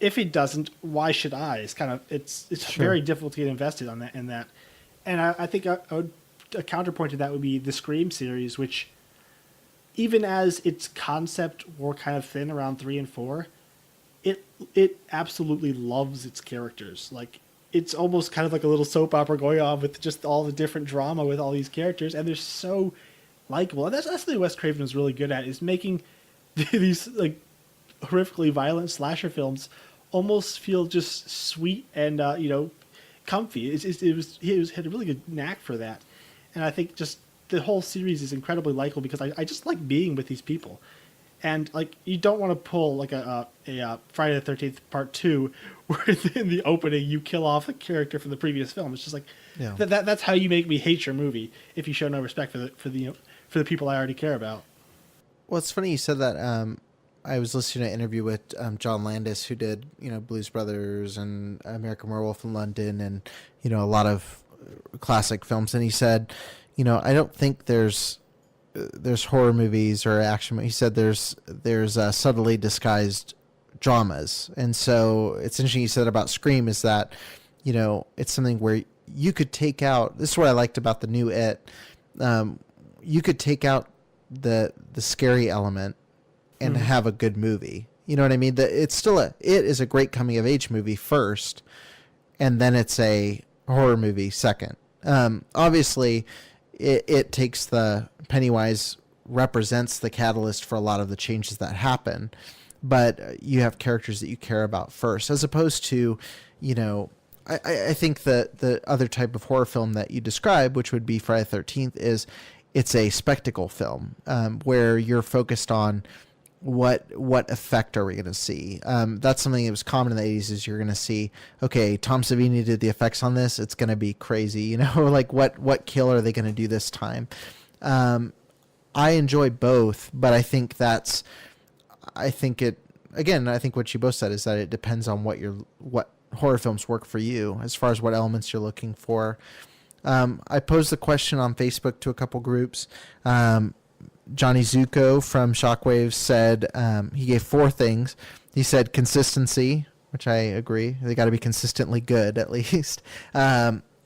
if it doesn't, why should I? It's sure. Very difficult to get invested in that. And I think a counterpoint to that would be the Scream series, which, even as its concept wore kind of thin around 3 and 4, it absolutely loves its characters. Like, it's almost kind of like a little soap opera going on with just all the different drama with all these characters, and they're so likable. And that's the thing Wes Craven is really good at, is making these like horrifically violent slasher films almost feel just sweet and comfy. He had a really good knack for that, and I think just the whole series is incredibly likable because I just like being with these people. And like, you don't want to pull like a Friday the 13th Part 2 where in the opening you kill off a character from the previous film. It's just like, yeah. That's how you make me hate your movie, if you show no respect for the people I already care about. Well, it's funny you said that. I was listening to an interview with John Landis, who did, Blues Brothers and American Werewolf in London and, a lot of classic films. And he said, I don't think there's horror movies or action. He said there's subtly disguised dramas. And so it's interesting you said about Scream is that, it's something where you could take out, this is what I liked about the new It. You could take out the scary element and have a good movie. You know what I mean? It is a great coming of age movie first, and then it's a horror movie second. Obviously, it takes the Pennywise represents the catalyst for a lot of the changes that happen, but you have characters that you care about first, as opposed to, I think the other type of horror film that you describe, which would be Friday the 13th, is it's a spectacle film where you're focused on what effect are we going to see. That's something that was common in the 80s is you're going to see, okay, Tom Savini did the effects on this. It's going to be crazy. Like what kill are they going to do this time? I enjoy both, but I think what you both said is that it depends on what horror films work for you as far as what elements you're looking for. I posed the question on Facebook to a couple groups. Johnny Zuko from Shockwaves said he gave 4 things. He said consistency, which I agree. They got to be consistently good at least.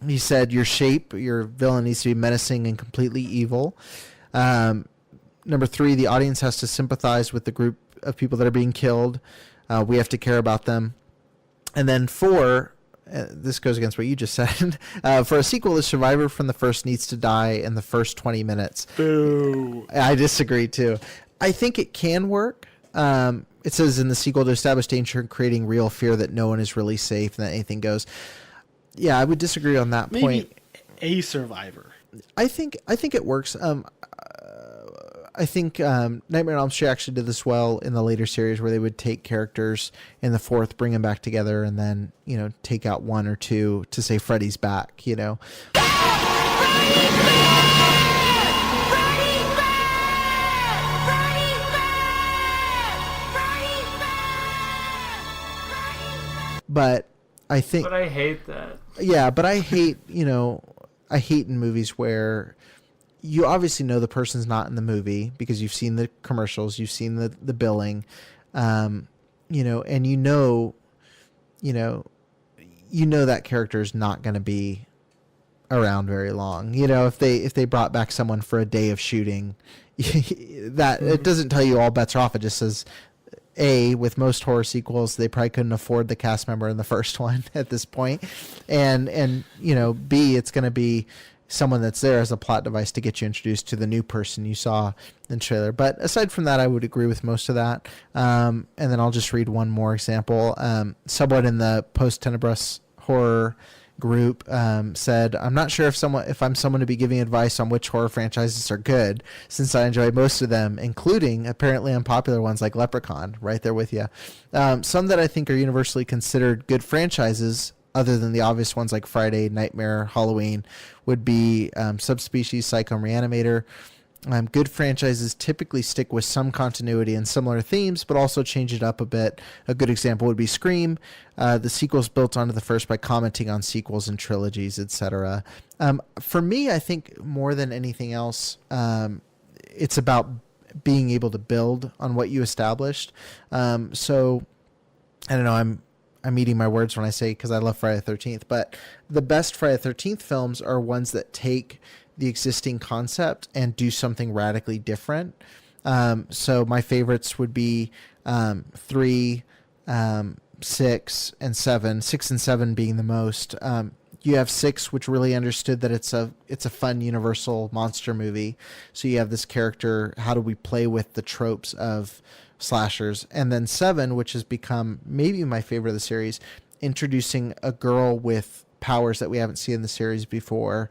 He said your villain needs to be menacing and completely evil. Number 3, the audience has to sympathize with the group of people that are being killed. We have to care about them. And then 4, this goes against what you just said. For a sequel, the survivor from the first needs to die in the first 20 minutes. Boo. I disagree, too. I think it can work. It says in the sequel to establish danger and creating real fear that no one is really safe and that anything goes. Yeah, I would disagree on that point. A survivor. I think it works. I think Nightmare on Elm Street actually did this well in the later series where they would take characters in the 4th, bring them back together, and then, take out 1 or 2 to say Freddy's back, But I think... But I hate that. Yeah, but I hate, I hate in movies where... You obviously know the person's not in the movie because you've seen the commercials, you've seen the billing, and you know that character is not going to be around very long. If they brought back someone for a day of shooting, that it doesn't tell you all bets are off. It just says, with most horror sequels, they probably couldn't afford the cast member in the first one at this point, and B, it's going to be someone that's there as a plot device to get you introduced to the new person you saw in the trailer. But aside from that, I would agree with most of that. And then I'll just read one more example. Someone in the post-Tenebris horror group said, I'm not sure if I'm someone to be giving advice on which horror franchises are good, since I enjoy most of them, including apparently unpopular ones like Leprechaun, right there with you. Some that I think are universally considered good franchises, other than the obvious ones like Friday, Nightmare, Halloween, would be Subspecies, Psycho, and Reanimator. Good franchises typically stick with some continuity and similar themes, but also change it up a bit. A good example would be Scream. The sequels built onto the first by commenting on sequels and trilogies, etc. For me, I think more than anything else, it's about being able to build on what you established. So, I don't know, I'm eating my words when I say, because I love Friday the 13th, but the best Friday the 13th films are ones that take the existing concept and do something radically different. So my favorites would be 3, 6, and 7. 6 and 7 being the most. You have 6, which really understood that it's a fun universal monster movie. So you have this character. How do we play with the tropes of slashers? And then 7, which has become maybe my favorite of the series, introducing a girl with powers that we haven't seen in the series before,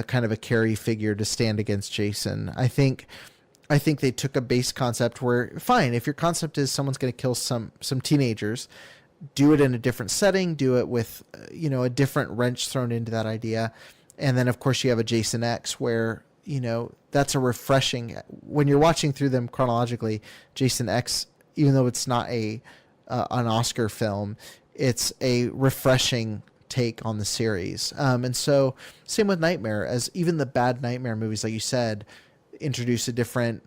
kind of a Carrie figure to stand against Jason. I think they took a base concept where, fine, if your concept is someone's going to kill some teenagers, do it in a different setting, do it with a different wrench thrown into that idea. And then of course you have a Jason X where that's a refreshing, when you're watching through them chronologically, Jason X even though it's not an Oscar film, it's a refreshing take on the series. And so same with Nightmare, as even the bad Nightmare movies, like you said, introduce a different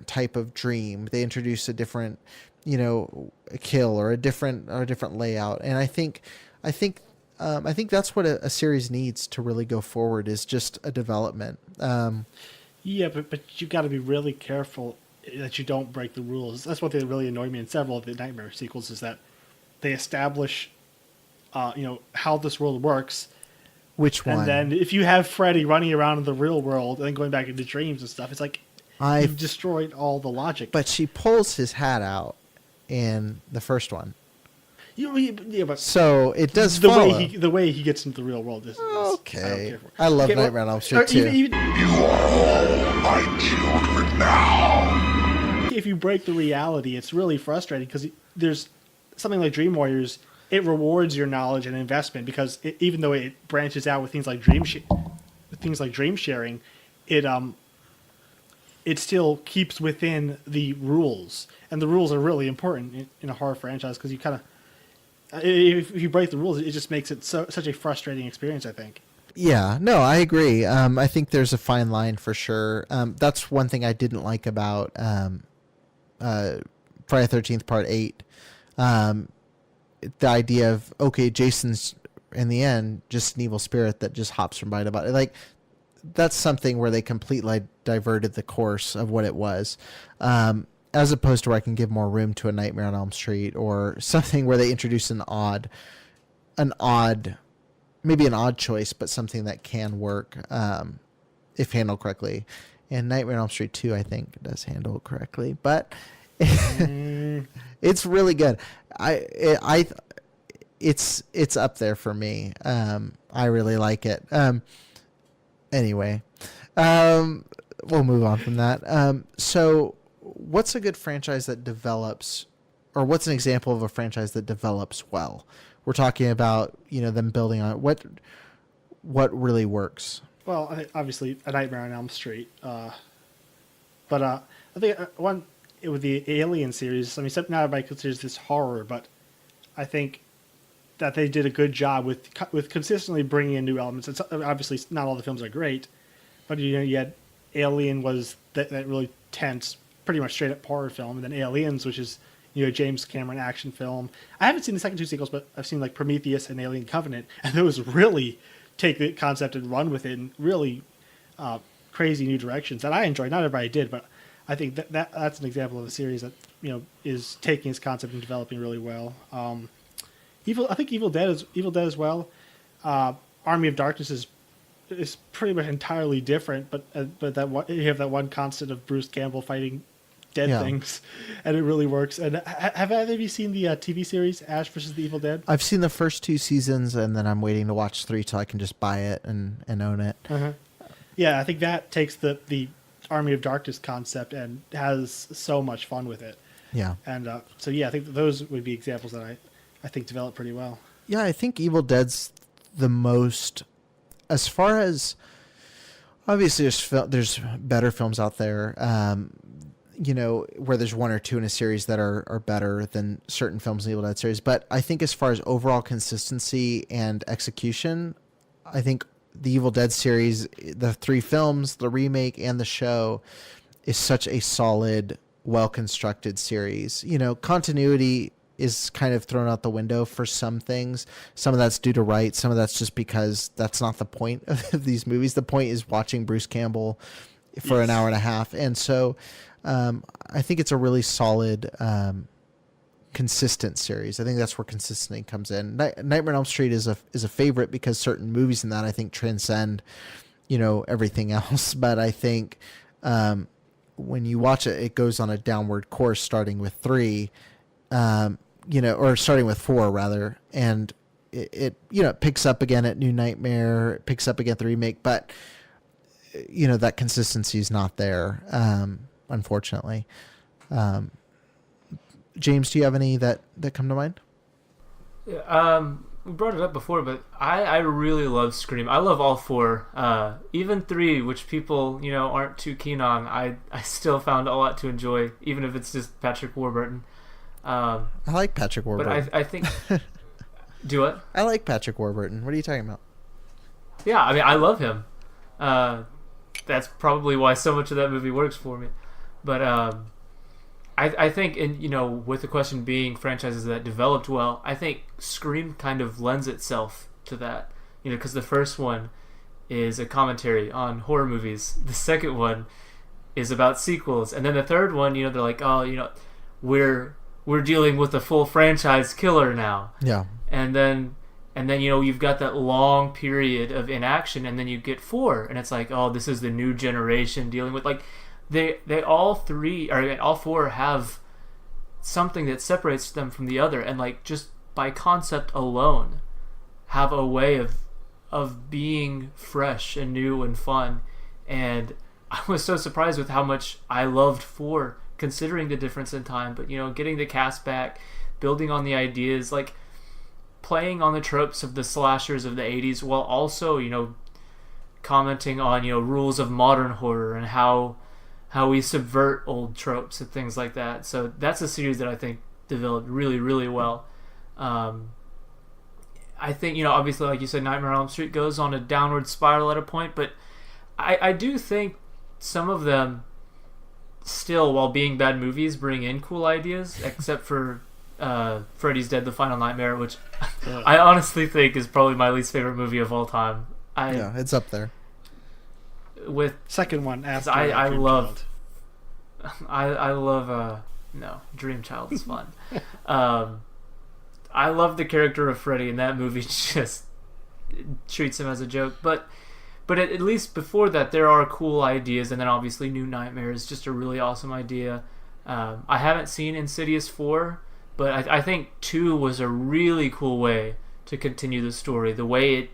type of dream. They introduce a different, a kill or a different layout. And I think that's what a series needs to really go forward, is just a development. Yeah, but you got to be really careful that you don't break the rules. That's what really annoyed me in several of the Nightmare sequels, is that they establish, how this world works. Which one? And then if you have Freddy running around in the real world and then going back into dreams and stuff, it's like you've destroyed all the logic. But she pulls his hat out in the first one. But so it does the follow. the way he gets into the real world is okay. I love Nightmare on Elm Street too. You are all my children now. If you break the reality, it's really frustrating, because there's something like Dream Warriors. It rewards your knowledge and investment, because even though it branches out with things like dream sharing, it still keeps within the rules, and the rules are really important in a horror franchise, because you kind of, if you break the rules, it just makes it such a frustrating experience, I think. Yeah, no, I agree. I think there's a fine line for sure. That's one thing I didn't like about Friday the 13th Part 8. The idea of, okay, Jason's in the end just an evil spirit that just hops from body to body. Like, that's something where they completely diverted the course of what it was. As opposed to where I can give more room to a Nightmare on Elm Street, or something where they introduce an odd, maybe an odd choice, but something that can work if handled correctly. And Nightmare on Elm Street 2, I think, does handle it correctly, but it's really good. It's up there for me. I really like it. Anyway, we'll move on from that. So what's a good franchise that develops, or what's an example of a franchise that develops well? We're talking about, them building on it. What really works? Well, I think obviously A Nightmare on Elm Street. But I think with the Alien series, I mean, not everybody considers this horror, but I think that they did a good job with consistently bringing in new elements. It's obviously not all the films are great, but you had Alien was that really tense, pretty much straight up horror film, and then Aliens, which is James Cameron action film. I haven't seen the second two sequels, but I've seen like Prometheus and Alien Covenant, and those really take the concept and run with it in really crazy new directions that I enjoyed. Not everybody did, but I think that's an example of a series that is taking its concept and developing really well. I think Evil Dead as well. Army of Darkness is pretty much entirely different, but you have that one constant of Bruce Campbell fighting dead things, and it really works. And have either of you seen the TV series Ash vs. the Evil Dead? I've seen the first 2 seasons, and then I'm waiting to watch 3 till I can just buy it and own it. Uh-huh. Yeah, I think that takes the Army of Darkness concept and has so much fun with it. Yeah. And I think those would be examples that I think develop pretty well. Yeah, I think Evil Dead's the most, as far as, obviously there's better films out there, where there's 1 or 2 in a series that are better than certain films in the Evil Dead series. But I think as far as overall consistency and execution, I think the Evil Dead series, the 3 films, the remake, and the show, is such a solid, well-constructed series. Continuity is kind of thrown out the window for some things. Some of that's due to rights. Some of that's just because that's not the point of these movies. The point is watching Bruce Campbell for an hour and a half. And so I think it's a really solid, consistent series. I think that's where consistency comes in. Nightmare on Elm Street is a favorite because certain movies in that I think transcend, everything else. But I think when you watch it, it goes on a downward course, starting with 3, or starting with 4 rather, and it picks up again at New Nightmare, it picks up again at the remake, but that consistency is not there, unfortunately. James, do you have any that come to mind? we brought it up before, but I really love Scream. I love all four. Even 3, which people, aren't too keen on, I still found a lot to enjoy, even if it's just Patrick Warburton. I like Patrick Warburton. But I think... Do what? I like Patrick Warburton. What are you talking about? Yeah, I mean, I love him. That's probably why so much of that movie works for me. But I think, with the question being franchises that developed well, I think Scream kind of lends itself to that. Because the first one is a commentary on horror movies. The second one is about sequels. And then the third one, they're like, oh, we're dealing with a full franchise killer now. Yeah. And then you've got that long period of inaction, and then you get 4, and it's like, oh, this is the new generation dealing with, like, they all 4 have something that separates them from the other, and like just by concept alone have a way of being fresh and new and fun. And I was so surprised with how much I loved 4, considering the difference in time. But getting the cast back, building on the ideas, like playing on the tropes of the slashers of the 80s, while also commenting on rules of modern horror and how we subvert old tropes and things like that. So that's a series that I think developed really, really well. I think, obviously, like you said, Nightmare on Elm Street goes on a downward spiral at a point, but I do think some of them still, while being bad movies, bring in cool ideas, except for Freddy's Dead: The Final Nightmare, which I honestly think is probably my least favorite movie of all time. Yeah, it's up there. With second one after I love no, Dream Child is fun. I love the character of Freddy, and that movie just treats him as a joke. But at least before that, there are cool ideas, and then obviously New Nightmare is just a really awesome idea. I haven't seen Insidious 4, but I think 2 was a really cool way to continue the story. The way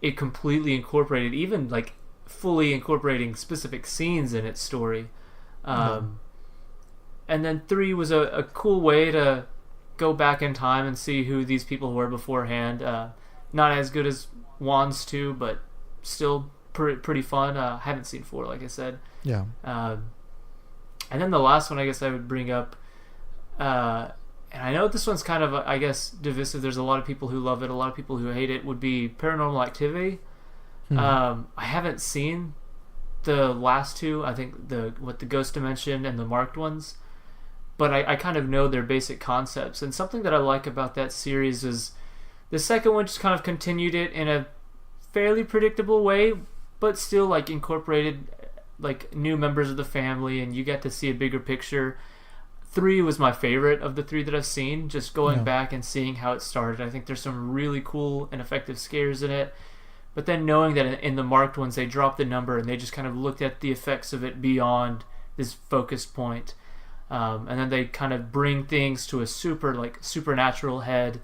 it completely incorporated, even like fully incorporating specific scenes in its story. And then 3 was a cool way to go back in time and see who these people were beforehand. Not as good as Wands 2, but still pretty fun. Haven't seen 4, like I said. Yeah. And then the last one I guess I would bring up, and I know this one's kind of, I guess, divisive. There's a lot of people who love it, a lot of people who hate it, would be Paranormal Activity. I haven't seen the last 2. I think the Ghost Dimension and the Marked ones, but I kind of know their basic concepts. And something that I like about that series is the second one just kind of continued it in a fairly predictable way, but still like incorporated like new members of the family, and you get to see a bigger picture. 3 was my favorite of the 3 that I've seen, just going back and seeing how it started. I think there's some really cool and effective scares in it. But then knowing that in the Marked ones, they dropped the number and they just kind of looked at the effects of it beyond this focused point. And then they kind of bring things to a supernatural head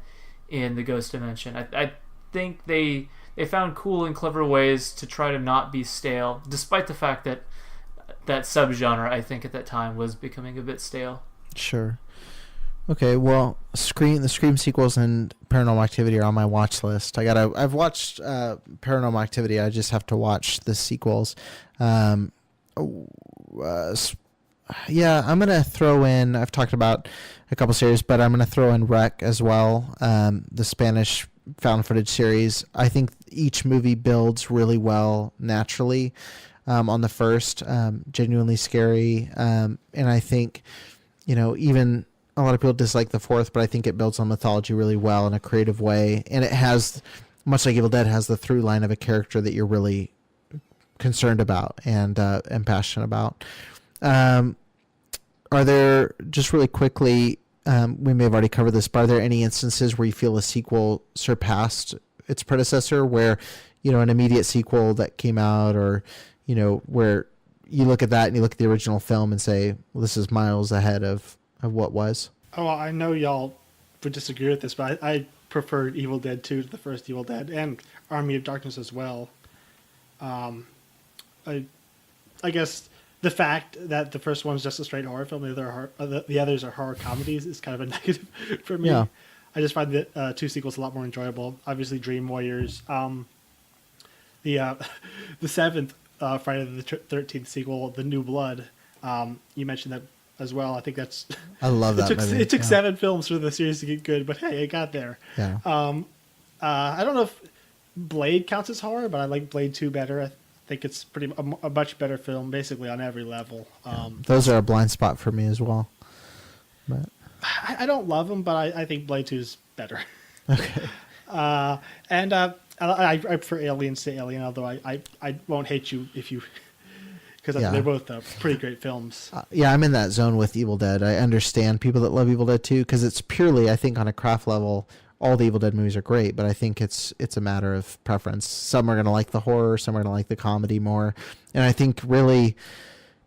in the Ghost Dimension. I think they found cool and clever ways to try to not be stale, despite the fact that that subgenre, I think, at that time was becoming a bit stale. Sure. Okay, well, the Scream sequels and Paranormal Activity are on my watch list. I've watched Paranormal Activity. I just have to watch the sequels. Yeah, I'm gonna throw in. I've talked about a couple series, but I'm gonna throw in Wreck as well. The Spanish found footage series. I think each movie builds really well naturally. On the first, genuinely scary, and I think, even a lot of people dislike the fourth, but I think it builds on mythology really well in a creative way, and it has, much like Evil Dead, has the through line of a character that you're really concerned about and passionate about. Are there, just really quickly, we may have already covered this, but are there any instances where you feel a sequel surpassed its predecessor, where an immediate sequel that came out, or where you look at that and you look at the original film and say, well, this is miles ahead of what was? Oh, I know y'all would disagree with this, but I preferred Evil Dead 2 to the first Evil Dead, and Army of Darkness as well. I guess the fact that the first one's just a straight horror film, the others are horror comedies, is kind of a negative for me. Yeah. I just find the two sequels a lot more enjoyable. Obviously, Dream Warriors. The seventh Friday the 13th sequel, The New Blood. You mentioned that as well. I think that's. I love that movie. It took 7 films for the series to get good, but hey, it got there. Yeah. I don't know if Blade counts as horror, but I like Blade 2 better. I think it's a much better film, basically on every level. Those are a blind spot for me as well. But I don't love them, but I think Blade 2 is better. Okay. And I prefer Aliens to Alien, although I won't hate you if you, because they're both pretty great films. Yeah, I'm in that zone with Evil Dead. I understand people that love Evil Dead too, because it's purely, I think, on a craft level. All the Evil Dead movies are great, but I think it's a matter of preference. Some are going to like the horror, some are going to like the comedy more, and I think really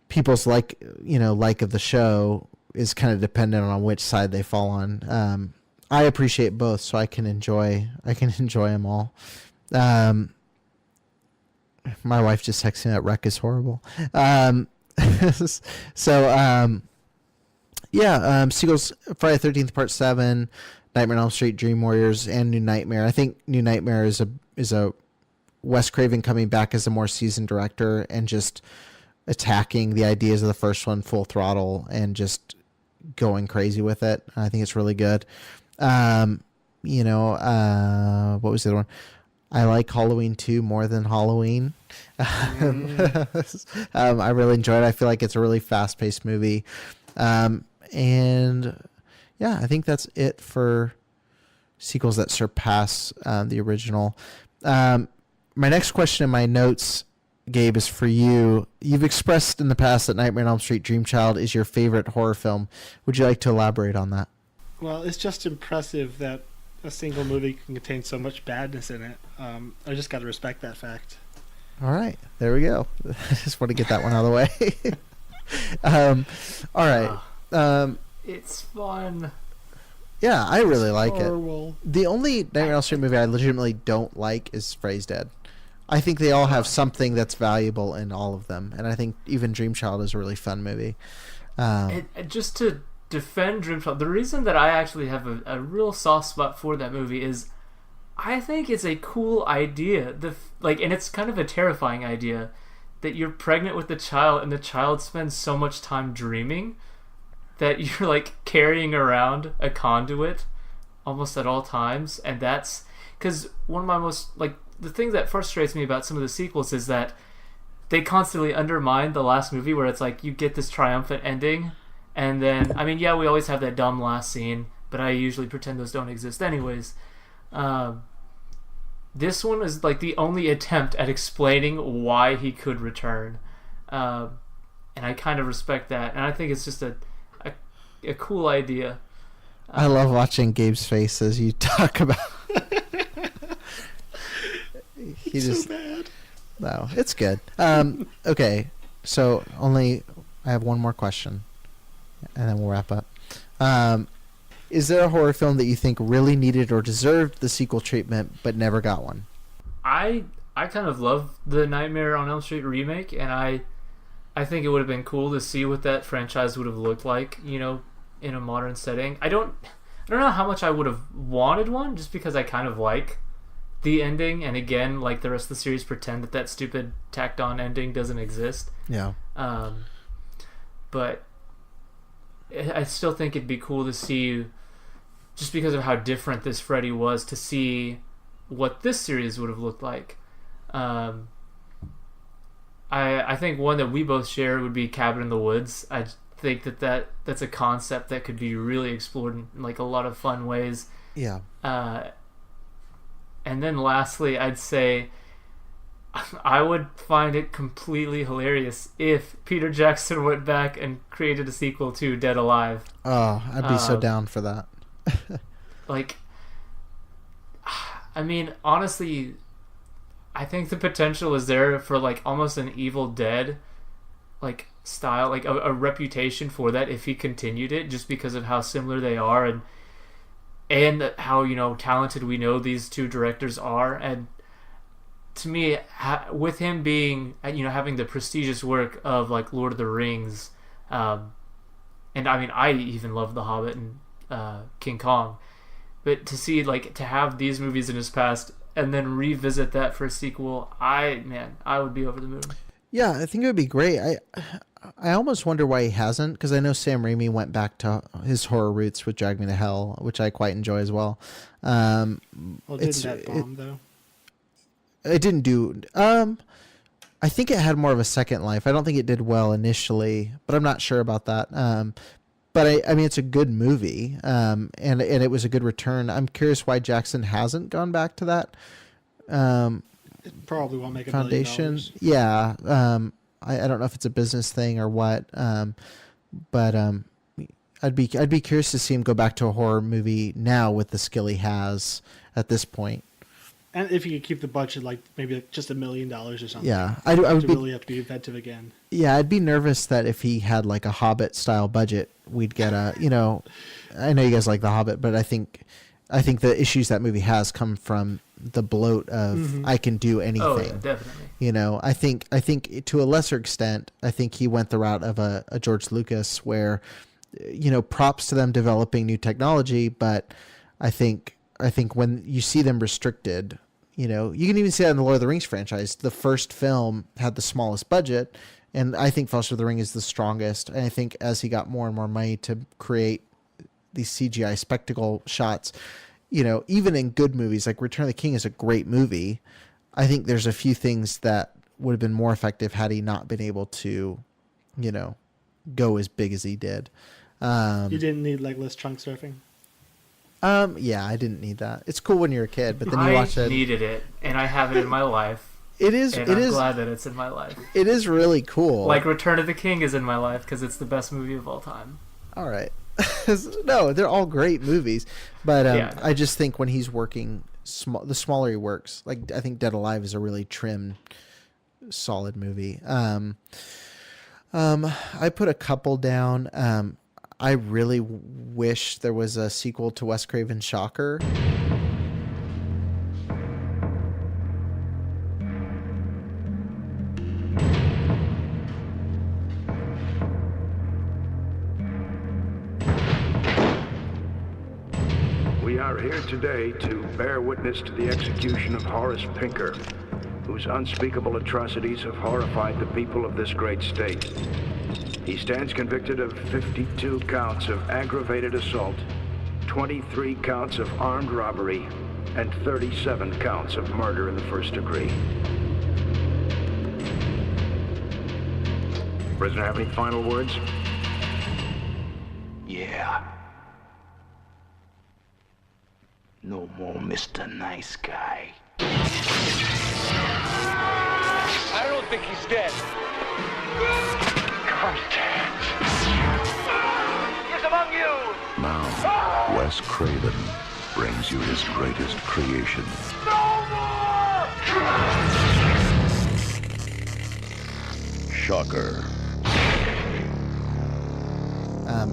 people's like of the show is kind of dependent on which side they fall on. I appreciate both, so I can enjoy them all. My wife just texted me that Wreck is horrible. Sequels: Friday the 13th Part 7. Nightmare on Elm Street, Dream Warriors, and New Nightmare. I think New Nightmare is a Wes Craven coming back as a more seasoned director and just attacking the ideas of the first one full throttle and just going crazy with it. I think it's really good. What was the other one? I like Halloween 2 more than Halloween. I really enjoyed it. I feel like it's a really fast-paced movie. Yeah, I think that's it for sequels that surpass the original. My next question in my notes, Gabe, is for you. You've expressed in the past that Nightmare on Elm Street Dream Child is your favorite horror film. Would you like to elaborate on that? Well, it's just impressive that a single movie can contain so much badness in it. I just got to respect that fact. All right, there we go. I just want to get that one out of the way. All right. It's fun. Yeah, I really like horrible. it. The only Nightmare on Elm Street movie I legitimately don't like is Freddy's Dead. I think they all have something that's valuable in all of them, and I think even Dream Child is a really fun movie. Just to defend Dream Child, the reason that I actually have a real soft spot for that movie is I think it's a cool idea. And it's kind of a terrifying idea that you're pregnant with the child and the child spends so much time dreaming that you're like carrying around a conduit almost at all times. And that's because one of my most, the thing that frustrates me about some of the sequels is that they constantly undermine the last movie, where it's like you get this triumphant ending, and then we always have that dumb last scene, but I usually pretend those don't exist anyways. This one is like the only attempt at explaining why he could return, and I kind of respect that, and I think it's just a cool idea. I love watching Gabe's face as you talk about. So bad. No, it's good. Okay, so I have one more question, and then we'll wrap up. Is there a horror film that you think really needed or deserved the sequel treatment but never got one? I kind of love the Nightmare on Elm Street remake, and I think it would have been cool to see what that franchise would have looked like, in a modern setting. I don't know how much I would have wanted one, just because I kind of like the ending, and again, like the rest of the series, pretend that stupid tacked on ending doesn't exist. Yeah. But I still think it'd be cool to see, just because of how different this Freddy was, to see what this series would have looked like. I think one that we both share would be Cabin in the Woods. I think that's a concept that could be really explored in like a lot of fun ways. Yeah. And then lastly, I'd say I would find it completely hilarious if Peter Jackson went back and created a sequel to Dead Alive. Oh, I'd be so down for that. Honestly, I think the potential is there for like almost an Evil Dead style, like a reputation for that if he continued it, just because of how similar they are and how talented we know these two directors are. And to me, with him being having the prestigious work of like Lord of the Rings, and I even love The Hobbit and King Kong, But to have these movies in his past and then revisit that for a sequel, I would be over the moon. Yeah, I think it would be great. I almost wonder why he hasn't, because I know Sam Raimi went back to his horror roots with Drag Me to Hell, which I quite enjoy as well. Well, didn't that bomb, though? It didn't do... I think it had more of a second life. I don't think it did well initially, but I'm not sure about that. But I mean, it's a good movie, and it was a good return. I'm curious why Jackson hasn't gone back to that. It probably won't make foundation. $1 billion. Yeah. I don't know if it's a business thing or what. But I'd be curious to see him go back to a horror movie now with the skill he has at this point. And if he could keep the budget, maybe just $1 million or something. Yeah, I would really have to be inventive again. Yeah, I'd be nervous that if he had a Hobbit style budget, we'd get a. I know you guys like the Hobbit, but I think the issues that movie has come from the bloat of I can do anything. Oh, yeah, definitely. I think to a lesser extent, I think he went the route of a George Lucas, where, props to them developing new technology, but I think when you see them restricted. You can even see that in the Lord of the Rings franchise. The first film had the smallest budget, and I think Fellowship of the Ring is the strongest. And I think as he got more and more money to create these CGI spectacle shots, even in good movies, like Return of the King is a great movie. I think there's a few things that would have been more effective had he not been able to, go as big as he did. You didn't need less trunk surfing? Yeah, I didn't need that. It's cool when you're a kid, but then you watch it. I needed it, and I have it in my life. It is. And I'm glad that it's in my life. It is really cool. Like Return of the King is in my life because it's the best movie of all time. All right. No, they're all great movies, but Yeah. I just think when he's working, the smaller he works. I think Dead Alive is a really trim, solid movie. I put a couple down. I really wish there was a sequel to Wes Craven's Shocker. We are here today to bear witness to the execution of Horace Pinker, whose unspeakable atrocities have horrified the people of this great state. He stands convicted of 52 counts of aggravated assault, 23 counts of armed robbery, and 37 counts of murder in the first degree. Prisoner, have any final words? Yeah. No more Mr. Nice Guy. I don't think he's dead. Contact. He's among you. Now, Wes Craven brings you his greatest creation. No more! Shocker.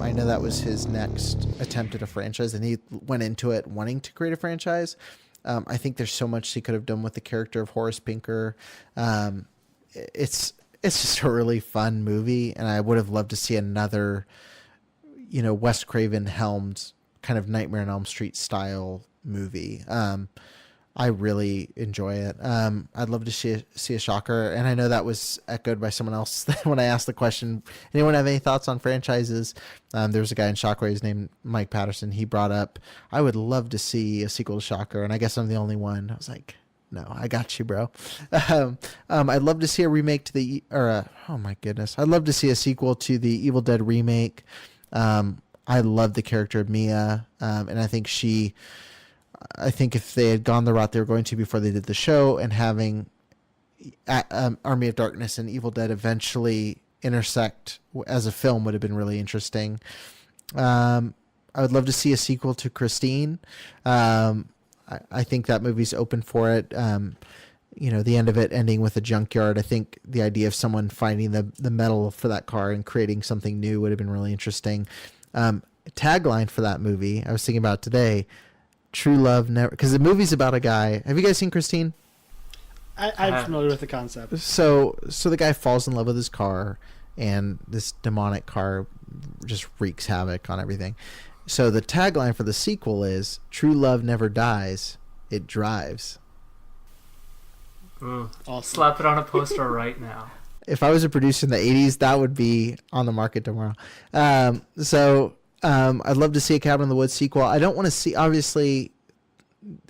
I know that was his next attempt at a franchise, and he went into it wanting to create a franchise. I think there's so much he could have done with the character of Horace Pinker. It's just a really fun movie, and I would have loved to see another, Wes Craven helmed kind of Nightmare on Elm Street style movie. I really enjoy it. I'd love to see a Shocker, and I know that was echoed by someone else when I asked the question. Anyone have any thoughts on franchises? There was a guy in Shockwave named Mike Patterson. He brought up, I would love to see a sequel to Shocker, and I guess I'm the only one. I was like, no, I got you, bro. I'd love to see a remake to oh my goodness. I'd love to see a sequel to the Evil Dead remake. I love the character of Mia, and I think if they had gone the route they were going to before they did the show, and having Army of Darkness and Evil Dead eventually intersect as a film would have been really interesting. I would love to see a sequel to Christine. I think that movie's open for it. The end of it ending with a junkyard. I think the idea of someone finding the metal for that car and creating something new would have been really interesting. Tagline for that movie, I was thinking about today, True Love Never, because the movie's about a guy. Have you guys seen Christine? I'm familiar with the concept. So the guy falls in love with his car, and this demonic car just wreaks havoc on everything. So the tagline for the sequel is "True love never dies, it drives." Ooh, I'll slap it on a poster right now. If I was a producer in the 80s, that would be on the market tomorrow. I'd love to see a Cabin in the Woods sequel. I don't want to see, obviously,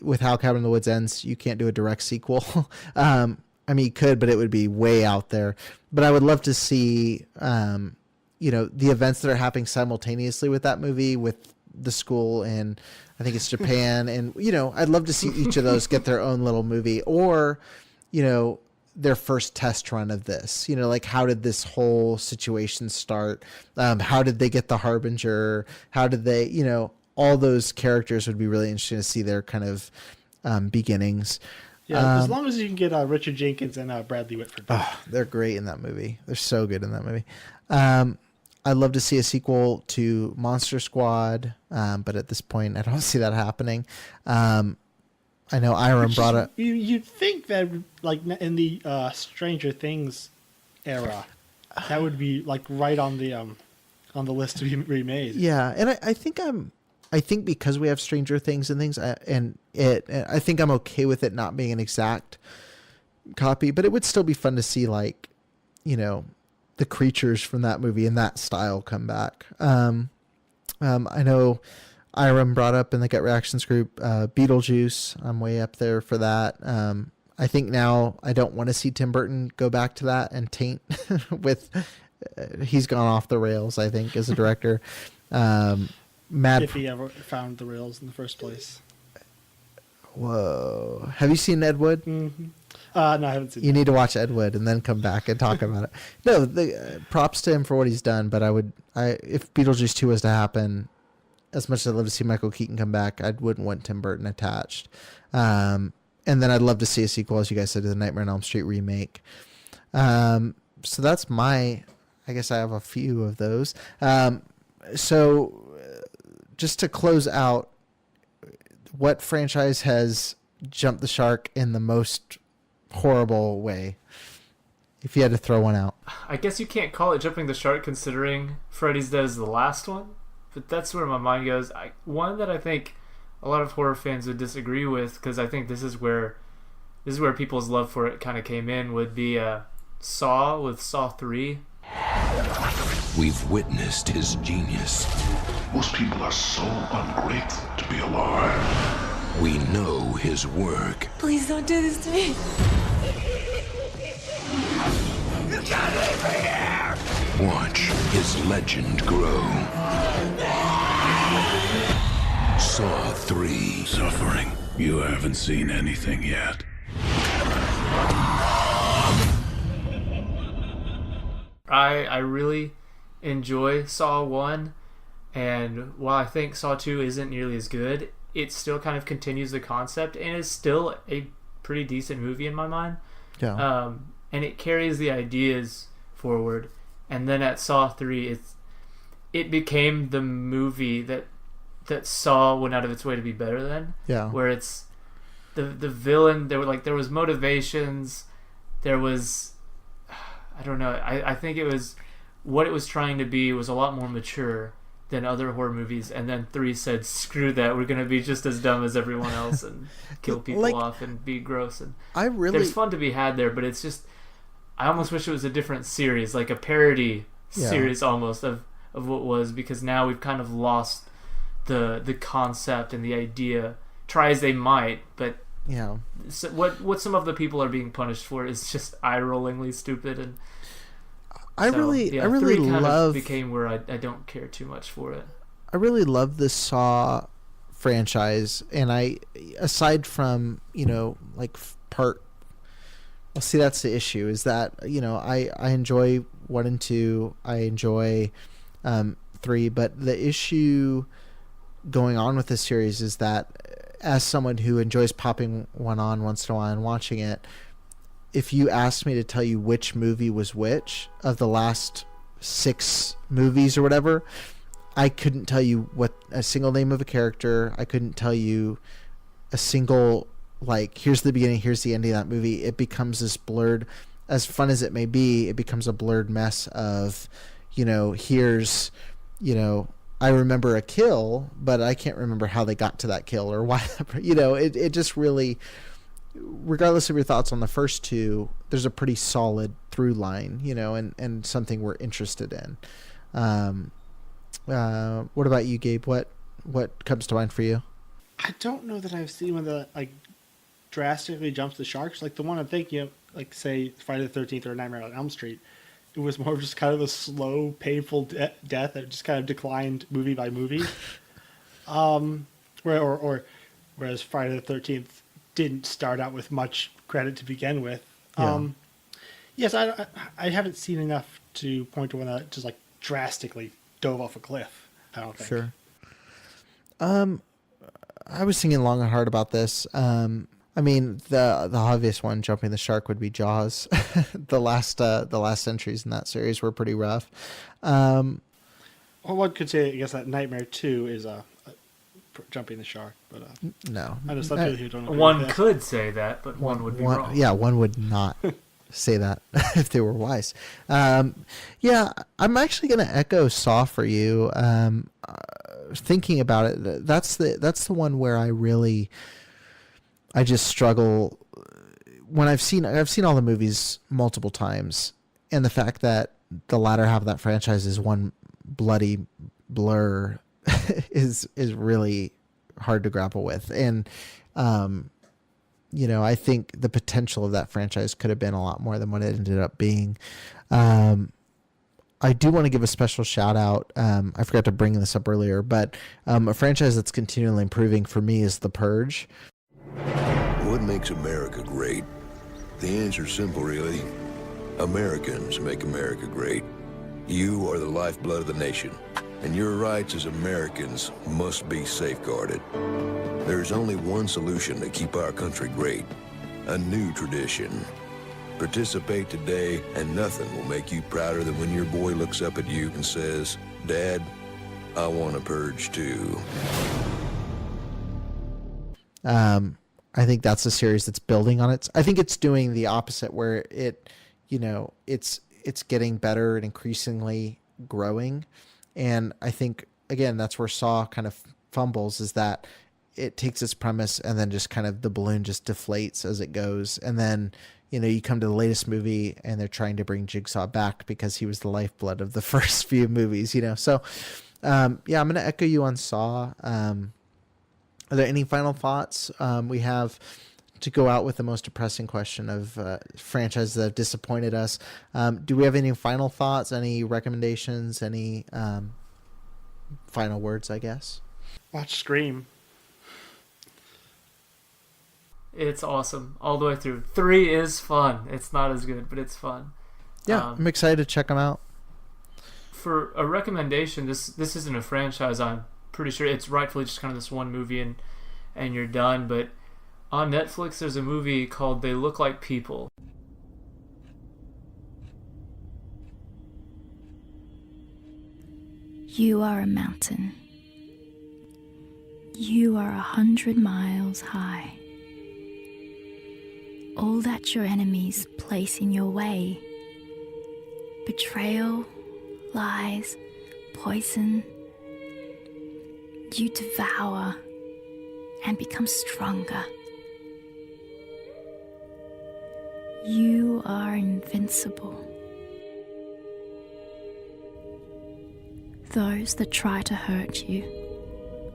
with how Cabin in the Woods ends, you can't do a direct sequel. I mean, you could, but it would be way out there. But I would love to see, the events that are happening simultaneously with that movie, with the school and I think it's Japan. And, I'd love to see each of those get their own little movie, or, their first test run of this. Like, how did this whole situation start? How did they get the Harbinger? How did they, all those characters would be really interesting to see their kind of beginnings. Yeah, as long as you can get Richard Jenkins and Bradley Whitford. Oh, they're great in that movie. They're so good in that movie. I'd love to see a sequel to Monster Squad, but at this point, I don't see that happening. I know Iram brought up. You'd think that, like, in the Stranger Things era, that would be like right on the list to be remade. Yeah, and I think because we have Stranger Things and things, I think I'm okay with it not being an exact copy, but it would still be fun to see, like, the creatures from that movie in that style come back. I know Iram brought up in the Gut Reactions group Beetlejuice. I'm way up there for that. I think now I don't want to see Tim Burton go back to that and taint with he's gone off the rails, I think, as a director. If he ever found the rails in the first place. Whoa. Have you seen Ed Wood? Mm-hmm. No, I haven't seen You need to watch Ed Wood and then come back and talk about it. No, props to him for what he's done, but if Beetlejuice 2 was to happen, as much as I'd love to see Michael Keaton come back, I wouldn't want Tim Burton attached. And then I'd love to see a sequel, as you guys said, to the Nightmare on Elm Street remake. So that's I guess I have a few of those. So just to close out, what franchise has jumped the shark in the most horrible way, if you had to throw one out? I guess you can't call it jumping the shark considering Freddy's Dead is the last one. But that's where my mind goes. One that I think a lot of horror fans would disagree with, because I think this is where people's love for it kind of came in, would be Saw with Saw 3. We've witnessed his genius. Most people are so ungrateful to be alive. We know his work. Please don't do this to me. You can't leave me here! Watch his legend grow. Saw 3. Suffering. You haven't seen anything yet. I really enjoy Saw 1, and while I think Saw 2 isn't nearly as good, it still kind of continues the concept and is still a pretty decent movie in my mind. Yeah. And it carries the ideas forward. And then at Saw 3, it became the movie that Saw went out of its way to be better than. Yeah. Where it's the villain, there was motivations, there was, I don't know, I think it was what it was trying to be was a lot more mature than other horror movies, and then 3 said, screw that, we're gonna be just as dumb as everyone else and kill people off and be gross. And there's fun to be had there, but it's just, I almost wish it was a different series, like a parody series almost of what was, because now we've kind of lost the concept and the idea. Try as they might, but yeah, so what some of the people are being punished for is just eye-rollingly stupid. And I really 3 kind of became where I don't care too much for it. I really love the Saw franchise, and aside from part. Well, see, that's the issue, is that, I enjoy 1 and 2. I enjoy 3. But the issue going on with this series is that, as someone who enjoys popping one on once in a while and watching it, if you asked me to tell you which movie was which of the last 6 movies or whatever, I couldn't tell you what a single name of a character. I couldn't tell you a single, here's the beginning, here's the ending of that movie. It becomes this blurred, as fun as it may be, it becomes a blurred mess of, here's, I remember a kill, but I can't remember how they got to that kill or why. It just really, regardless of your thoughts on the first two, there's a pretty solid through line, and something we're interested in. What about you, Gabe? What comes to mind for you? I don't know that I've seen one that drastically jumps the sharks. Like the one I'm thinking of, say Friday the 13th or Nightmare on Elm Street. It was more of just kind of a slow, painful death that just kind of declined movie by movie. Whereas Friday the 13th didn't start out with much credit to begin with. Yeah. Yes, I haven't seen enough to point to one that just drastically dove off a cliff. I don't think. Sure. I was thinking long and hard about this. The obvious one, jumping the shark, would be Jaws. the last entries in that series were pretty rough. Well, one could say, I guess, that Nightmare 2 is jumping the shark, but no. I just thought who don't agree one with that. could say that, but one would be wrong. Yeah, one would not say that if they were wise. I'm actually going to echo Saw for you. Thinking about it, that's the one where I just struggle when I've seen all the movies multiple times, and the fact that the latter half of that franchise is one bloody blur is really hard to grapple with. And I think the potential of that franchise could have been a lot more than what it ended up being. I do want to give a special shout out. I forgot to bring this up earlier, but a franchise that's continually improving for me is The Purge. What makes America great? The answer's simple, really. Americans make America great. You are the lifeblood of the nation, and your rights as Americans must be safeguarded. There's only one solution to keep our country great: a new tradition. Participate today, and nothing will make you prouder than when your boy looks up at you and says, "Dad, I want to purge too." I think that's a series that's building on it. I think it's doing the opposite, where it's getting better and increasingly growing. And I think, again, that's where Saw kind of fumbles, is that it takes its premise and then just kind of the balloon just deflates as it goes. And then, you come to the latest movie and they're trying to bring Jigsaw back because he was the lifeblood of the first few movies, So, I'm going to echo you on Saw. Are there any final thoughts? We have to go out with the most depressing question of franchises that have disappointed us. Do we have any final thoughts, any recommendations, any final words, I guess? Watch Scream. It's awesome all the way through. 3 is fun. It's not as good, but it's fun. Yeah, I'm excited to check them out. For a recommendation, this isn't a franchise. I'm pretty sure it's rightfully just kind of this one movie and you're done. But on Netflix, there's a movie called They Look Like People. You are a mountain. You are 100 miles high. All that your enemies place in your way: betrayal, lies, poison. You devour and become stronger. You are invincible. Those that try to hurt you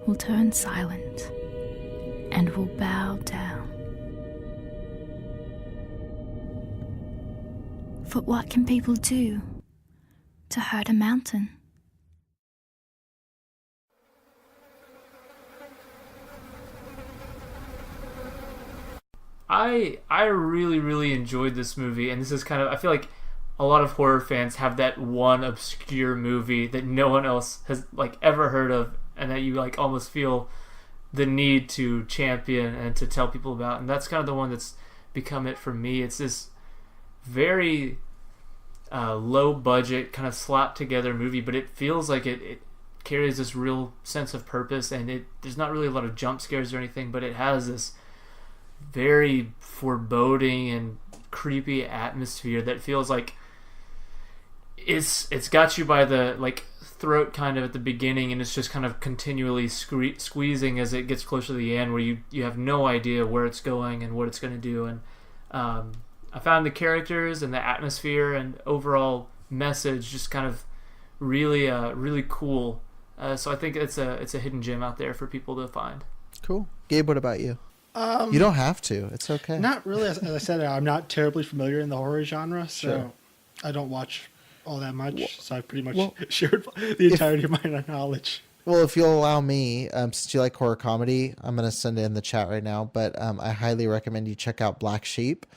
will turn silent and will bow down. But what can people do to hurt a mountain? I really, really enjoyed this movie, and this is kind of, I feel like a lot of horror fans have that one obscure movie that no one else has ever heard of, and that you almost feel the need to champion and to tell people about, and that's kind of the one that's become it for me. It's this very low budget, kind of slapped together movie, but it feels like it carries this real sense of purpose, and there's not really a lot of jump scares or anything, but it has this very foreboding and creepy atmosphere that feels like it's got you by the throat kind of at the beginning, and it's just kind of continually squeezing as it gets closer to the end, where you have no idea where it's going and what it's going to do. And I found the characters and the atmosphere and overall message just kind of really really cool. So I think it's a hidden gem out there for people to find. Cool. Gabe, what about you? You don't have to. It's okay. Not really. As I said, I'm not terribly familiar in the horror genre, so Sure. I don't watch all that much. So I pretty much shared the entirety of my knowledge. Well, if you'll allow me, since you like horror comedy, I'm going to send it in the chat right now, but I highly recommend you check out Black Sheep.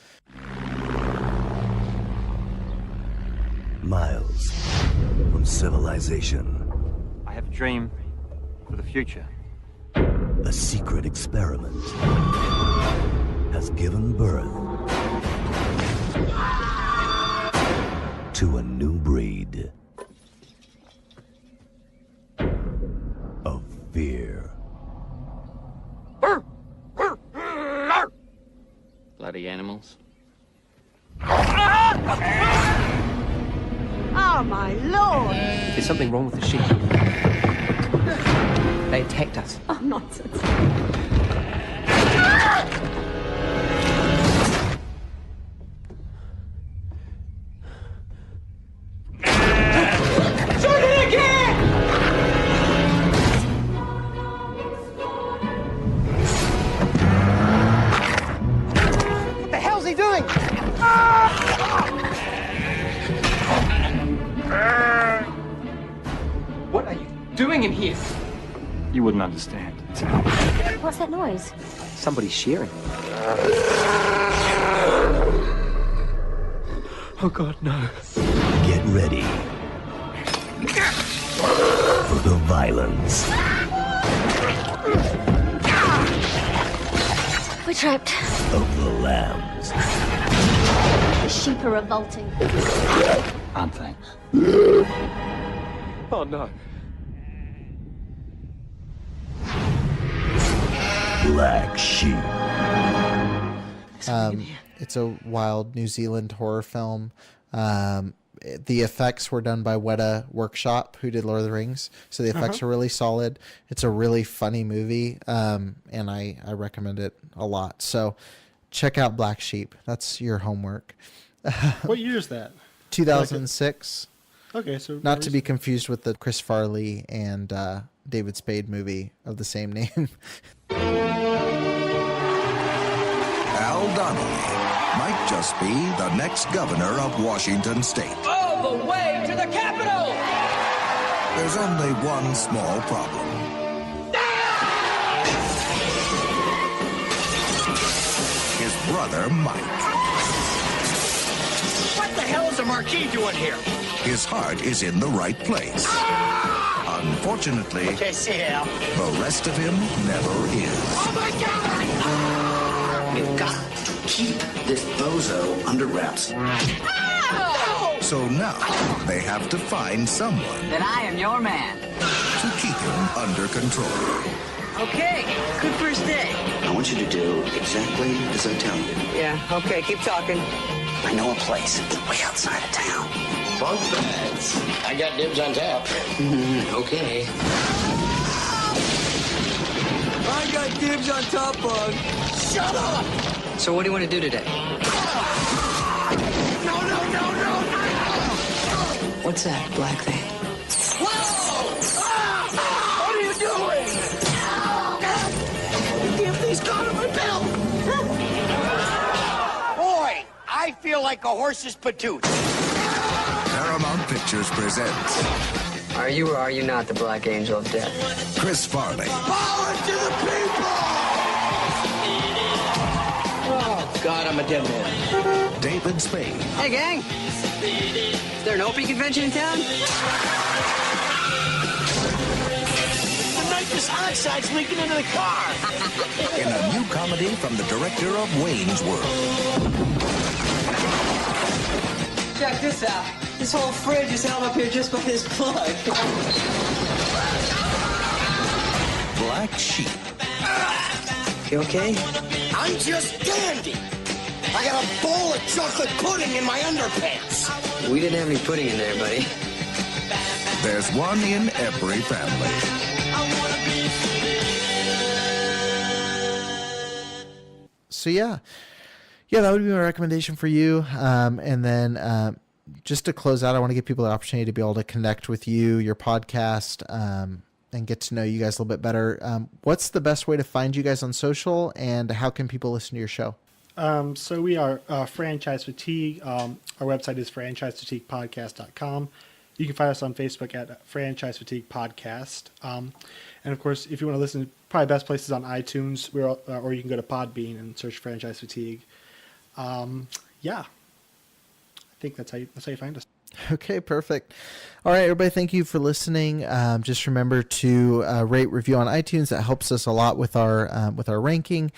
Miles from civilization. I have a dream for the future. A secret experiment has given birth to a new breed of fear. Bloody animals. Oh, my lord! There's something wrong with the sheep. They attacked us. Oh, nonsense. Shoot it again! What the hell's he doing? What are you doing in here? You wouldn't understand. What's that noise? Somebody's shearing. Oh God, no. Get ready for the violence. We're trapped. Of the lambs. The sheep are revolting. Aren't they? Oh no. Black Sheep. It's a wild New Zealand horror film. The effects were done by Weta Workshop, who did Lord of the Rings. So the effects are really solid. It's a really funny movie, and I recommend it a lot. So check out Black Sheep. That's your homework. What year is that? 2006. Okay, so not to be confused with the Chris Farley and David Spade movie of the same name. Al Donnelly might just be the next governor of Washington State. All the way to the Capitol! There's only one small problem. His brother, Mike. What the hell is a Marquis doing here? His heart is in the right place. Unfortunately, the rest of him never is. Oh my God! We've got to keep this bozo under wraps. So now they have to find someone Then I am your man. to keep him under control. Okay, good first day. I want you to do exactly as I tell you. Yeah, okay, keep talking. I know a place way outside of town. Bunk beds. I got dibs on tap. Okay. I got dibs on top, bug. Shut up! So what do you want to do today? No! What's that black thing? Whoa! What are you doing? Give these guys my belt! Boy, I feel like a horse's patoot. Paramount Pictures presents Are you or are you not the Black Angel of Death? Chris Farley, Power to the people! Oh, God, I'm a dead man. David Spade, Hey, gang. Is there an Opie convention in town? The nitrous oxide's leaking into the car. in a new comedy from the director of Wayne's World. Check this out. This whole fridge is held up here just by this plug. Black Sheep. You okay? I'm just dandy. I got a bowl of chocolate pudding in my underpants. We didn't have any pudding in there, buddy. There's one in every family. So yeah, that would be my recommendation for you. And then just to close out, I want to give people the opportunity to be able to connect with you, your podcast, and get to know you guys a little bit better. What's the best way to find you guys on social, and how can people listen to your show? So we are Franchise Fatigue. Our website is franchisefatiguepodcast.com. You can find us on Facebook at Franchise Fatigue Podcast. And of course, if you want to listen, probably best places on iTunes, or you can go to Podbean and search Franchise Fatigue. Yeah, I think that's how you find us. Okay, perfect. All right, everybody, thank you for listening. Just remember to rate, review on iTunes. That helps us a lot with our ranking.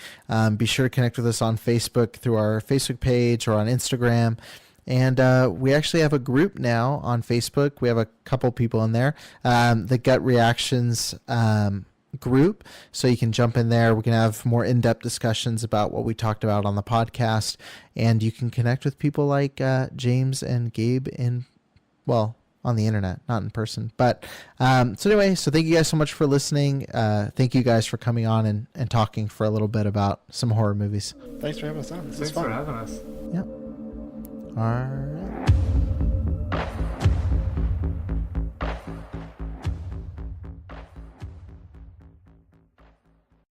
Be sure to connect with us on Facebook through our Facebook page or on Instagram. And we actually have a group now on Facebook. We have a couple people in there, the Gut Reactions group. So you can jump in there. We can have more in-depth discussions about what we talked about on the podcast. And you can connect with people like James and Gabe on the internet, not in person. But so anyway, so thank you guys so much for listening. Thank you guys for coming on and talking for a little bit about some horror movies. Thanks for having us on. Thanks for having us. Yep. All right.